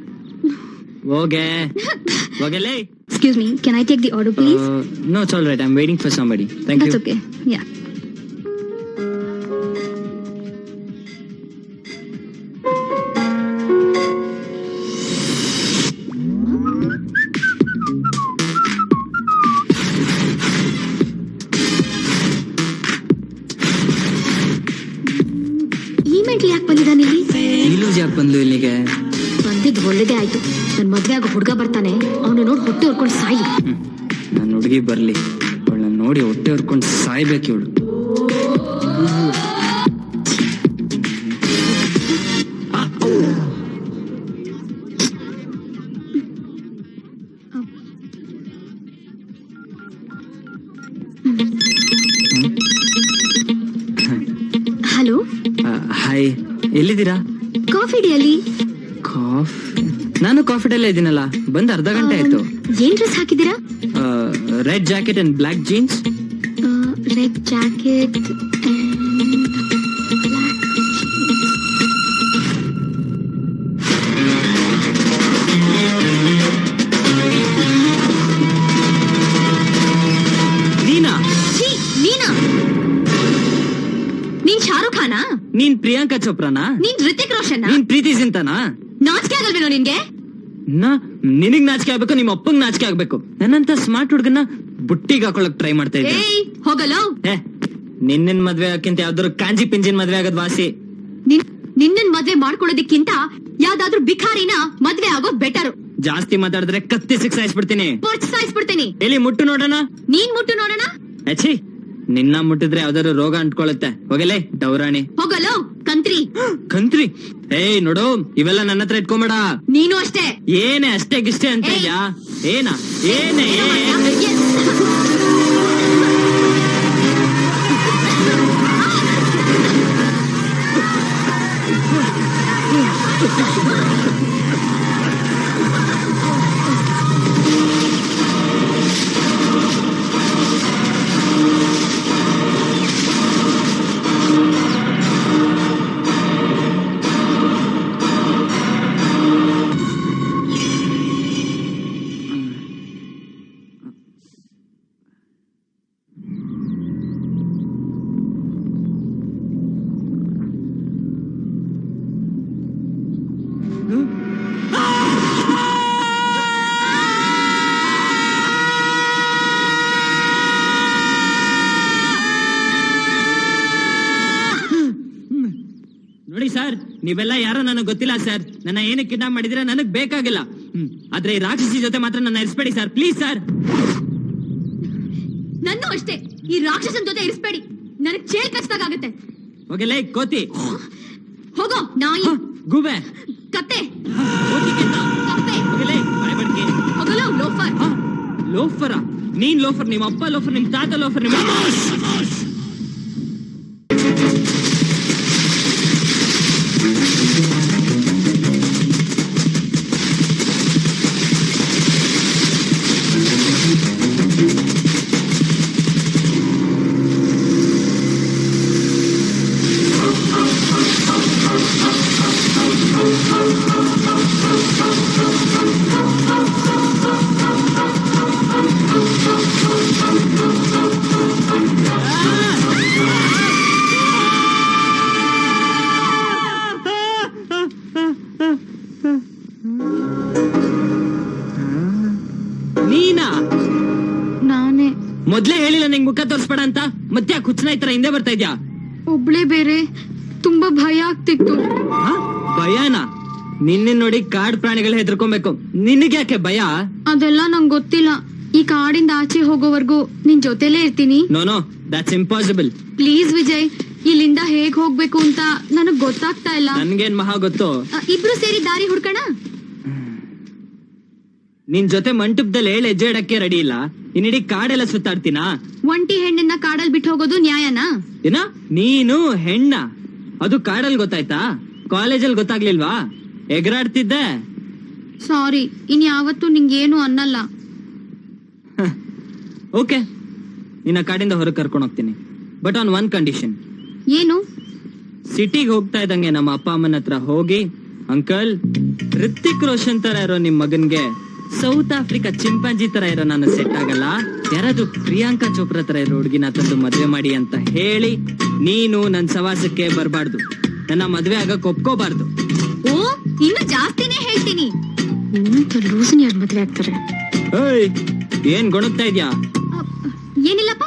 ಹೋಗಲೇ. Excuse me, can I take the order, please? No, it's all right. I'm waiting for somebody. Thank That's you. okay. Yeah. ಈ ಮೆಂಟ್ಲಿ ಯಾಕೆ ಬಂದಿದ್ದಾನೆ ಇಲ್ಲಿ? ಯಾಕೆ ಬಂದ್ಲು ಇಲ್ಲಿಗೆ? ಬಂದಿದ್ದು ಒಳ್ಳೇದೇ ಆಯ್ತು. ನನ್ ಮದ್ವೆ ಆಗೋ ಹುಡ್ಗ ಬರ್ತಾನೆ, ಅವನು ನೋಡಿ ಹೊಟ್ಟೆ ಹೊರ್ಕೊಂಡು ಸಾಯಿ. ನನ್ನ ಹುಡುಗಿ ಬರ್ಲಿ, ಅವಳನ್ನ ನೋಡಿ ಹೊಟ್ಟೆ ಹೊರ್ಕೊಂಡು ಸಾಯ್ಬೇಕು ಇವಳು. ಹಲೋ, ಹಾಯ್, ಎಲ್ಲಿದ್ದೀರಾ? Coffee Day. ಕಾಫಿ? ನಾನು ಕಾಫಿ ಡೇಲೇ ಇದ್ದೀನಲ್ಲ, ಬಂದ್ ಅರ್ಧ ಗಂಟೆ ಆಯ್ತು. ಏನ್ ಡ್ರೆಸ್ ಹಾಕಿದ್ದೀರಾ? Red jacket and black jeans. Red jacket. ನೀನಾ? ನೀನಾ? ನೀನ್ ಶಾರುಖ್ ಖಾನಾ? ನೀನ್ ಪ್ರಿಯಾಂಕಾ ಚೋಪ್ರಾನಾ? ನೀನ್ ಋತಿಕ್ ರೋಷನ್? ನೀನ್ ಪ್ರೀತಿ ಜಿಂತಾನಾ? ನಾಚಿಕೆ ಆಗಲ್ವೇನೋ ನಿನ್ಗೆ? ನಿನಗ್ ನಾಚಿಕೆ ಆಗ್ಬೇಕು, ನಿಮ್ ಅಪ್ಪಂಗ್ ನಾಚಿಕೆ ಆಗ್ಬೇಕು. ನನ್ನಂತ ಸ್ಮಾರ್ಟ್ ಹುಡ್ಗನ್ನ ಬುಟ್ಟಿಗೆ ಹಾಕೊಳಕ್ ಟ್ರೈ ಮಾಡ್ತಾ ಇದ್ದೆ. ಹೋಗಲೋ. ನಿನ್ನ ಮದ್ವೆ ಹಾಕಿಂತ ಯಾವ್ದಾದ್ರು ಕಾಂಜಿ ಪಿಂಜಿನ್ ಮದ್ವೆ ಆಗದ್ ವಾಸಿ. ನಿನ್ನನ್ ಮದ್ವೆ ಮಾಡ್ಕೊಳ್ಳೋದಕ್ಕಿಂತ ಯಾವ್ದಾದ್ರು ಬಿಖಾರಿನ ಮದ್ವೆ ಆಗೋದ್ ಬೆಟರ್. ಜಾಸ್ತಿ ಮಾತಾಡಿದ್ರೆ ಕತ್ತಿ ಸಿಕ್ಸಾಯಿಸ್ಬಿಡ್ತೀನಿ. ಸಾಯಿಸ್ಬಿಡ್ತೀನಿ. ಎಲ್ಲಿ ಮುಟ್ಟು ನೋಡೋಣ? ನೀನ್ ಮುಟ್ಟು ನೋಡೋಣ. ಅಚ್ಚಿ, ನಿನ್ನ ಮುಟ್ಟಿದ್ರೆ ಯಾವ್ದಾದ್ರು ರೋಗ ಅಂಟ್ಕೊಳುತ್ತೆ. ಹೋಗಲೇ ಡೌರಾಣಿ. ಹೋಗಲೋ ಕಂತ್ರಿ. ಕಂತ್ರಿ? ನೋಡು, ಇವೆಲ್ಲ ನನ್ನ ಹತ್ರ ಇಟ್ಕೊಂಬೇಡ. ನೀನು ಅಷ್ಟೇ. ಏನೇ ಅಷ್ಟೇ ಗಿಷ್ಟೇ ಅಂತ ಇದ್ಯಾ? ಏನೇ? ನೋಡಿ ಸರ್, ನೀವೆಲ್ಲ ಯಾರೋ ನನಗೆ ಗೊತ್ತಿಲ್ಲ ಸರ್. ನನ್ನ ಏನಕ್ಕೆ ಕಿಡ್ನಾಪ್ ಮಾಡಿದ್ರೆ ನನಗ್ ಬೇಕಾಗಿಲ್ಲ. ಆದ್ರೆ ಈ ರಾಕ್ಷಸಿ ಜೊತೆ ಮಾತ್ರ ನನ್ನ ಇರಿಸ್ಬೇಡಿ ಸರ್, ಪ್ಲೀಸ್ ಸರ್. ನನ್ನೂ ಅಷ್ಟೇ, ಈ ರಾಕ್ಷಸನ್ ಜೊತೆ ಇರಿಸ್ಬೇಡಿ. ನನಗ್ ಚೇಲ್ ಕಚ್ಚಾಗುತ್ತೆ. ಹೋಗಲೇ ಕೋತಿ. ಹೋಗೋ ನಾಯಿ. ಗೂಬೆ. ಕತ್ತೆ. ಕಪ್ಪೆ. ಹೋಗಲೇ ಬಾಯ್ಬಡ್ಕೆ. ಹೋಗಲೋ ಲೋಫರ್. ಲೋಫರ? ನೀನ್ ಲೋಫರ್, ನಿಮ್ಮ ಅಪ್ಪ ಲೋಫರ್, ನಿಮ್ ತಾತ ಲೋಫರ್, ನಿಮ್ಮ ನೀನಾ? ನಾನೇ. ಮೊದ್ಲೇ ಹೇಳಿಲ್ಲ ನಿಂಗ್ ಮುಖ ತೋರ್ಸ್ಬೇಡ ಅಂತ, ಮತ್ತೆ ಹುಚ್ಚನ ಈ ತರ ಹಿಂದೆ ಬರ್ತಾ ಇದ್ಯಾ? ಒಬ್ಳೇ ಬೇರೆ, ತುಂಬಾ ಭಯ ಆಗ್ತಿತ್ತು. ಭಯನಾ? ನಿನ್ನ ನೋಡಿ ಕಾಡ್ ಪ್ರಾಣಿಗಳು ಹೆದರ್ಕೊಬೇಕು, ನಿನಗೆ ಯಾಕೆ ಭಯ? ಅದೆಲ್ಲ ನಂಗೆ ಗೊತ್ತಿಲ್ಲ. ಈ ಕಾಡಿಂದ ಆಚೆ ಹೋಗೋವರೆಗೂ ನಿನ್ ಜೊತೆಲೇ ಇರ್ತೀನಿ. No, that's impossible. Please Vijay, ಇಲ್ಲಿಂದ ಹೇಗ್ ಹೋಗ್ಬೇಕು ಅಂತ ನನಗ್ ಗೊತ್ತಾಗ್ತಾ ಇಲ್ಲ. ನನ್ಗೇನ್ ಮಹಾ ಗೊತ್ತು. ಇಬ್ರು ಸೇರಿ ದಾರಿ ಹುಡ್ಕಣ. ನಿನ್ ಜೊತೆ ಮಂಟಪದಲ್ಲಿ ಹೆಜ್ಜೆ ಇಡಕ್ಕೆ ರೆಡಿ ಇಲ್ಲ, ಇನ್ನಿಡೀ ಕಾಡೆಲ್ಲ ಸುತ್ತಾಡ್ತೀನಾ? ಒಂಟಿ ಹೆಣ್ಣನ್ನ ಕಾಡಲ್ ಬಿಟ್ಟು ಹೋಗೋದು ನ್ಯಾಯನಾ? ಏನ? ನೀನು ಹೆಣ್ಣ? ಅದು ಕಾಡಲ್ ಗೊತ್ತಾಯ್ತಾ? ಕಾಲೇಜಲ್ಲಿ ಗೊತ್ತಾಗ್ಲಿಲ್ವಾ? ಎಗರಾಡ್ತಿದ್ದೆ. ಸಾರಿ, ಇನ್ ಯಾವತ್ತೂ ನಿಂಗೇನು ಅನ್ನಲ್ಲ. ಓಕೆ, ನಿನ್ನ ಕಾಡಿಂದ ಹೊರಗೆ ಕರ್ಕೊಂಡು ಹೋಗ್ತೀನಿ, ಬಟ್ ಆನ್ ಒನ್ ಕಂಡೀಷನ್. ಏನು? ಸಿಟಿಗೆ ಹೋಗ್ತಾ ಇದ್ದಂಗೆ ನಮ್ಮ ಅಪ್ಪ ಅಮ್ಮನ ಹತ್ರ ಹೋಗಿ, ಅಂಕಲ್, ಋತಿಕ್ ರೋಷನ್ ತರ ಇರೋ ನಿಮ್ ಮಗನ್ಗೆ ಸೌತ್ ಆಫ್ರಿಕಾ ಚಿಂಪಾಂಜಿ ತರ ಇರೋ ನಾನು ಸೆಟ್ ಆಗಲ್ಲ, ಯಾರಾದ್ರೂ ಪ್ರಿಯಾಂಕಾ ಚೋಪ್ರಾ ತರ ಇರೋ ಹುಡುಗಿನ ತಂದು ಮದ್ವೆ ಮಾಡಿ ಅಂತ ಹೇಳಿ ನೀನು ನನ್ ಸವಾಸಕ್ಕೆ ಬರ್ಬಾರ್ದು, ನನ್ನ ಮದ್ವೆ ಆಗಕ್ ಒಪ್ಕೋಬಾರ್ದು. ಓ, ಇನ್ನು ಜಾಸ್ತಿನೇ ಹೇಳ್ತೀನಿ. ಲೂಸನ್ ಯಾರು ಮದ್ವೆ ಆಗ್ತಾರೆ? ಏನ್ ಗೊಣಗ್ತಾ ಇದ್ಯಾ? ಏನಿಲ್ಲಪ್ಪ.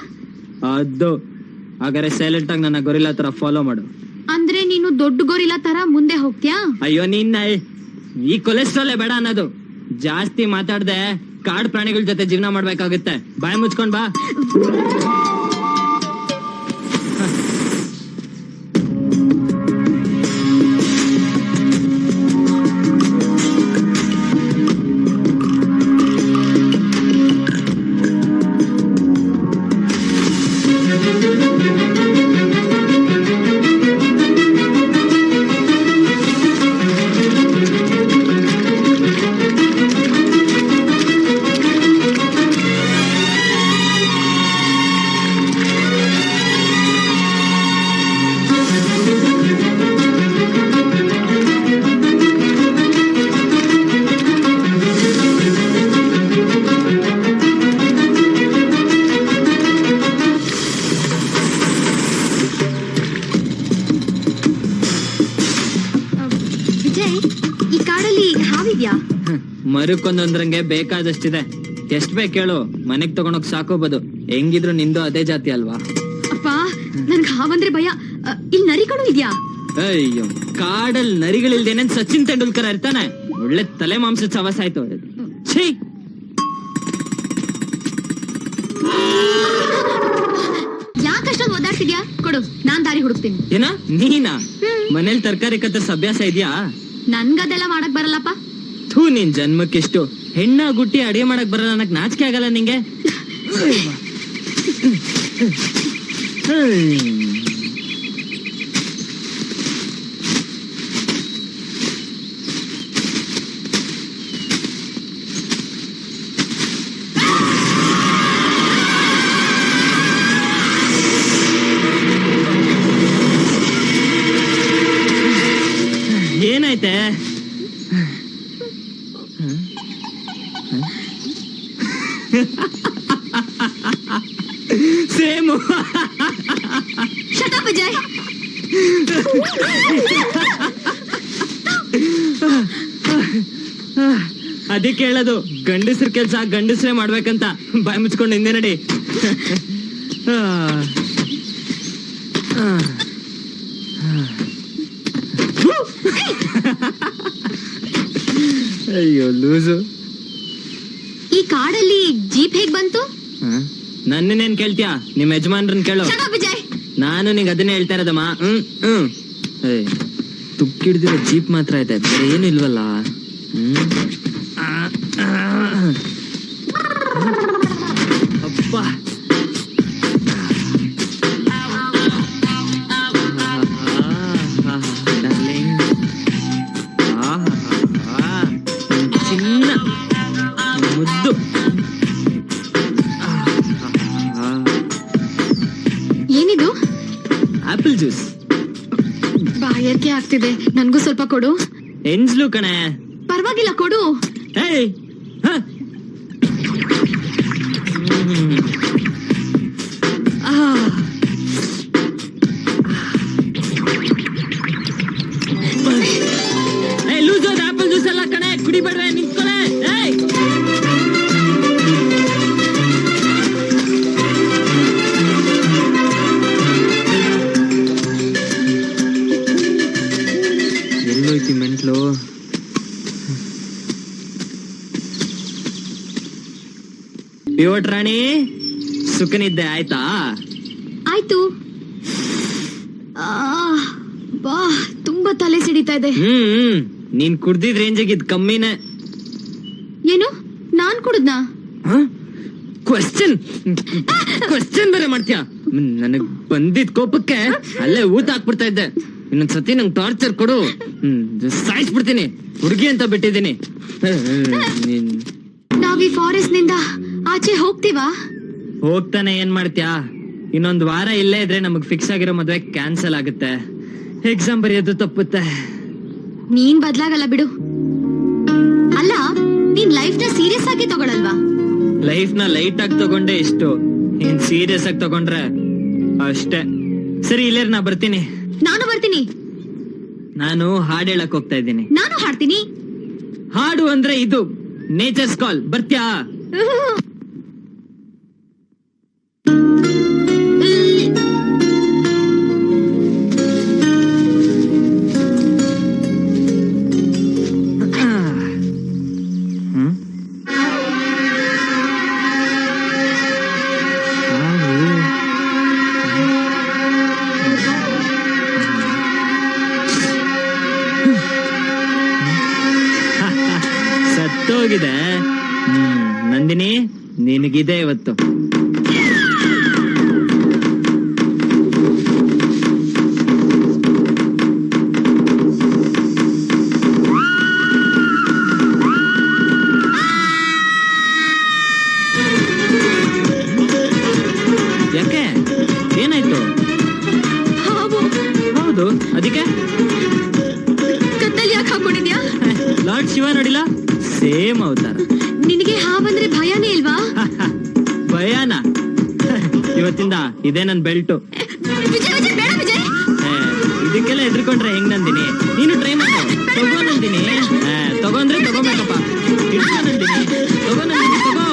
ಅದು ಹಾಗಾದ್ರೆ ಸೈಲೆಂಟ್ ಆಗಿ ನನ್ನ ಗೊರಿಲ್ಲಾ ತರ ಫಾಲೋ ಮಾಡು. ಅಂದ್ರೆ ನೀನು ದೊಡ್ಡ ಗೊರಿಲ್ಲಾ ತರ ಮುಂದೆ ಹೋಗ್ತೀಯಾ? ಅಯ್ಯೋ, ನಿನ್ನ ಈ ಕೊಲೆಸ್ಟ್ರಾಲ್ ಬೇಡ ಅನ್ನೋದು. ಜಾಸ್ತಿ ಮಾತಾಡ್ದೆ ಕಾಡ್ ಪ್ರಾಣಿಗಳ ಜೊತೆ ಜೀವನ ಮಾಡ್ಬೇಕಾಗುತ್ತೆ. ಬಾಯಿ ಮುಚ್ಕೊಂಡ್ ಬಾ. ವಿಜಯ್, ಈ ಕಾಡಲ್ಲಿ ಹಾವಿದ್ಯಾ? ಮರುಕೊಂದೊಂದ್ರಂಗೆ ಬೇಕಾದಷ್ಟಿದೆ. ಎಷ್ಟ್ ಬೇಕು ಹೇಳು, ಮನೆಗ್ ತಗೊಂಡೋಗ್ ಸಾಕೋಬೋದು. ಹೆಂಗಿದ್ರು ನಿಂದು ಅದೇ ಜಾತಿ ಅಲ್ವಾ? ಅಪ್ಪ, ನನ್ಗ್ ಹಾವಂದ್ರೆ ಭಯ. ಇಲ್ಲಿ ನರಿಗಳು ಇದ್ಯಾ? ಅಯ್ಯೋ, ಕಾಡಲ್ ನರಿಗಳಿಲ್ದೇನೆ ಸಚಿನ್ ತೆಂಡೂಲ್ಕರ್ ಇರ್ತಾನೆ. ಒಳ್ಳೆ ತಲೆ ಮಾಂಸದ ಸವಾಸ ಆಯ್ತು. ಛೀ, ಯಾಕಷ್ಟೊಂದು ಓದಾಡ್ತಿದ್ಯಾ? ಕೊಡು, ನಾನ್ ದಾರಿ ಹುಡುಕ್ತೀನಿ. ಏನ ನೀನಾ? ಮನೇಲಿ ತರಕಾರಿ ಕತ್ತರಿಸ ಅಭ್ಯಾಸ ಇದೆಯಾ? ನನ್ಗದೆಲ್ಲ ಮಾಡಕ್ ಬರಲ್ಲಪ್ಪ. ಥೂ, ನಿನ್ ಜನ್ಮಕ್ಕೆಷ್ಟು ಹೆಣ್ಣ ಗುಟ್ಟಿ ಅಡಿಗೆ ಮಾಡಕ್ ಬರಲ್ಲ ಅನ್ನಕ್ ನಾಚಿಕೆ ಆಗಲ್ಲ ನಿಂಗೆ? ಏನಾಯ್ತೆ? ಸೇಮು. Shut up, Vijay. ಅದಕ್ಕೆ ಹೇಳೋದು, ಗಂಡಸ್ರ ಕೆಲ್ಸ ಗಂಡಸ್ರೇ ಮಾಡ್ಬೇಕಂತ. ಬಾಯಿ ಮುಚ್ಕೊಂಡು ಹಿಂದೆ ನಡಿ. ಅಯ್ಯೋ ಲೂಸು. ಈ ಕಾಡಲ್ಲಿ ಜೀಪ್ ಹೇಗ್ ಬಂತು? ನನ್ನೇನ್ ಕೇಳ್ತೀಯಾ? ನಿಮ್ ಯಜಮಾನ್ರನ್ ಕೇಳು. Shut up, Vijay. ನಾನು ನಿಂಗೆ ಅದನ್ನೇ ಹೇಳ್ತಾ ಇರೋದಮ್ಮ. ತುಕ್ಕಿಡ್ದಿರೋ ಜೀಪ್ ಮಾತ್ರ ಐತೆ, ಬೇರೆ ಏನು ಇಲ್ವಲ್ಲ. ಅಪ್ಪ, ಚಿನ್ನ ಮುದ್ದು. ಏನಿದು? Apple juice. ಬಾಯರ್ಕೆ ಆಗ್ತಿದೆ, ನನ್ಗೂ ಸ್ವಲ್ಪ ಕೊಡು. ಎನ್ಸ್ಲು ಕಣೆ. ಪರವಾಗಿಲ್ಲ, ಕೊಡು. ಏಯ್, ಹ. ಲೂಸ್ ಆಪಲ್ ಜ್ಯೂಸ್ ಎಲ್ಲ ಕಣೆ, ಕುಡಿಬೇಡ್ರೆ, ನಿಂತ್ಕೊಳೆ. ಏಯ್, ಎಲ್ಲೋಯ್ತಿ ಮೆಂಟ್ಲು? ಪಿವಟ್ ರಾಣಿ, ಸುಖನಿದ್ದೆ ಆಯ್ತಾ? ಆಯ್ತು. ಬಾ, ತುಂಬಾ ತಲೆ ಸಿಡಿತಾ ಇದೆ. ನೀನ್ ಕುಡ್ದಿದ್ ರೇಂಜಿಗೆ ಇದ್ ಕಮ್ಮಿನೇ. ಏನು, ನಾನ್ ಕುಡಿದ್ನಾ? ಕ್ವಶನ್ ಬೇರೆ ಮಾಡ್ತೀಯ? ನನಗ್ ಬಂದಿದ್ ಕೋಪಕ್ಕೆ ಅಲ್ಲೇ ಊಟ ಹಾಕ್ಬಿಡ್ತಾ ಇದ್ದೆ. ಇನ್ನೊಂದ್ಸತಿ ನಂಗೆ ಟಾರ್ಚರ್ ಕೊಡು, ಸಾಯಿಸ್ಬಿಡ್ತೀನಿ. ಹುಡುಗಿ ಅಂತ ಬಿಟ್ಟಿದ್ದೀನಿ. ನಾವ್ ಈ ಫಾರೆಸ್ಟ್ ನಿಂದ ಆಚೆ ಹೋಗ್ತೀವಾ? ಹೋಗ್ತಾನೆ ಏನ್ ಮಾಡ್ತೀಯಾ? ಇನ್ನೊಂದ್ ವಾರ ಇಲ್ಲೇ ಇದ್ರೆ ನಮಗ್ ಫಿಕ್ಸ್ ಆಗಿರೋ ಮದ್ವೆ ಕ್ಯಾನ್ಸಲ್ ಆಗುತ್ತೆ. ಎಕ್ಸಾಮ್ ಬರೆಯೋದು ತಪ್ಪುತ್ತೆ. ನೀನ್ ಬದ್ಲಾಗಲ್ಲ ಬಿಡು. ಅಲ್ಲ, ನೀನ್ ಲೈಫ್ ನ ಸೀರಿಯಸ್ ಆಗಿ ತಗೊಳಲ್ವಾ? ಲೈಫ್ ನ ಲೈಟ್ ಆಗಿ ತಗೊಂಡೆ ಇಷ್ಟು, ನೀನ್ ಸೀರಿಯಸ್ ಆಗಿ ತಗೊಂಡ್ರೆ ಅಷ್ಟೇ. ಸರಿ, ಇಲ್ಲೇರ್ ನಾ ಬರ್ತೀನಿ. ನಾನು ಬರ್ತೀನಿ. ನಾನು ಹಾಡ್ ಹೇಳಕ್ ಹೋಗ್ತಾ ಇದ್ದೀನಿ. ನಾನು ಹಾಡ್ತೀನಿ. ಹಾಡು ಅಂದ್ರೆ ಇದು ನೇಚರ್ಸ್ ಕಾಲ್. ಬರ್ತ್ಯಾ? ಮುಗ್ದೋಗಿದೆ. ನಂದಿನಿ, ನಿನಗಿದೆ ಇವತ್ತು. ಯಾಕೆ, ಏನಾಯ್ತು? ಹೌದು, ಅದಕ್ಕೆ ಕತ್ತಲ್ಲಿ ಯಾಕೆ ಹಾಕೊಂಡಿದ್ಯಾ? ಲಾರ್ಡ್ ಶಿವ ನೋಡಿಲ್ಲ, ಸೇಮ್ ಅವತಾರ. ನಿನಗೆ ಹಾವಂದ್ರೆ ಭಯನೇ ಇಲ್ವಾ? ಭಯಾನ? ಇವತ್ತಿಂದ ಇದೇ ನನ್ ಬೆಲ್ಟು. ವಿಜಯ್ ವಿಜಯ್ ಬೇಡ ವಿಜಯ್. ಇದಕ್ಕೆಲ್ಲ ಎದ್ರುಕೊಂಡ್ರೆ ಹೆಂಗ್ ನಂದಿನಿ? ನೀನು ಟ್ರೈ ಮಾಡು. ತಗೋ ನಂದಿನಿ. ತಗೊಂಡ್ರೆ ತಗೋಬೇಕಪ್ಪ. ಇಡ್ಕೋ ನಂದಿನಿ, ತಗೋ ನಂದಿನಿ, ತಗೋ.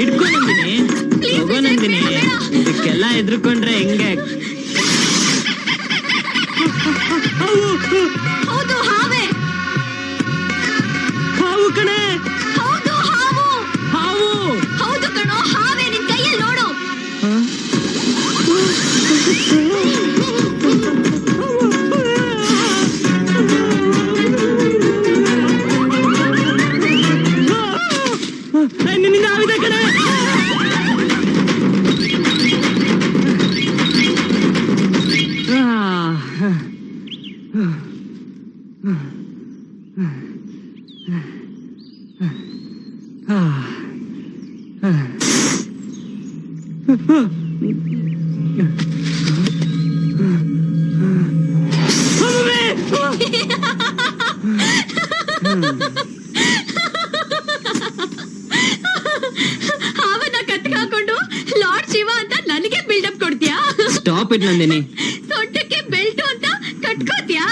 ಇಡ್ಕೋ ನಂದಿನಿ, ತಗೋ ನಂದಿನಿ. ಇದಕ್ಕೆಲ್ಲ ಎದ್ರುಕೊಂಡ್ರೆ ಹೆಂಗೆ? ಹೌದು, ಹಾವೇ. ಹಾವು ಕಣೆ, ಹೌದು, ಹಾವು. ಹಾವು. ಹೌದು ಕಣೋ, ಹಾವೇ. ನಿನ್ ಕೈಯಲ್ಲಿ ನೋಡು. ನಿನ್ನಿಂದ ಆವಿದೆ ಕಣೆ. ಹಾವನ್ನ ಕತ್ತಿಗೆ ಹಾಕೊಂಡು ಲಾರ್ಡ್ ಶಿವ ಅಂತ ನನಗೆ ಬಿಲ್ಡಪ್ ಕೊಡ್ತೀಯಾ? Stop it Nandini. ಸೊಂಟಕ್ಕೆ ಬೆಲ್ಟು ಅಂತ ಕಟ್ಕೋತ್ಯಾ?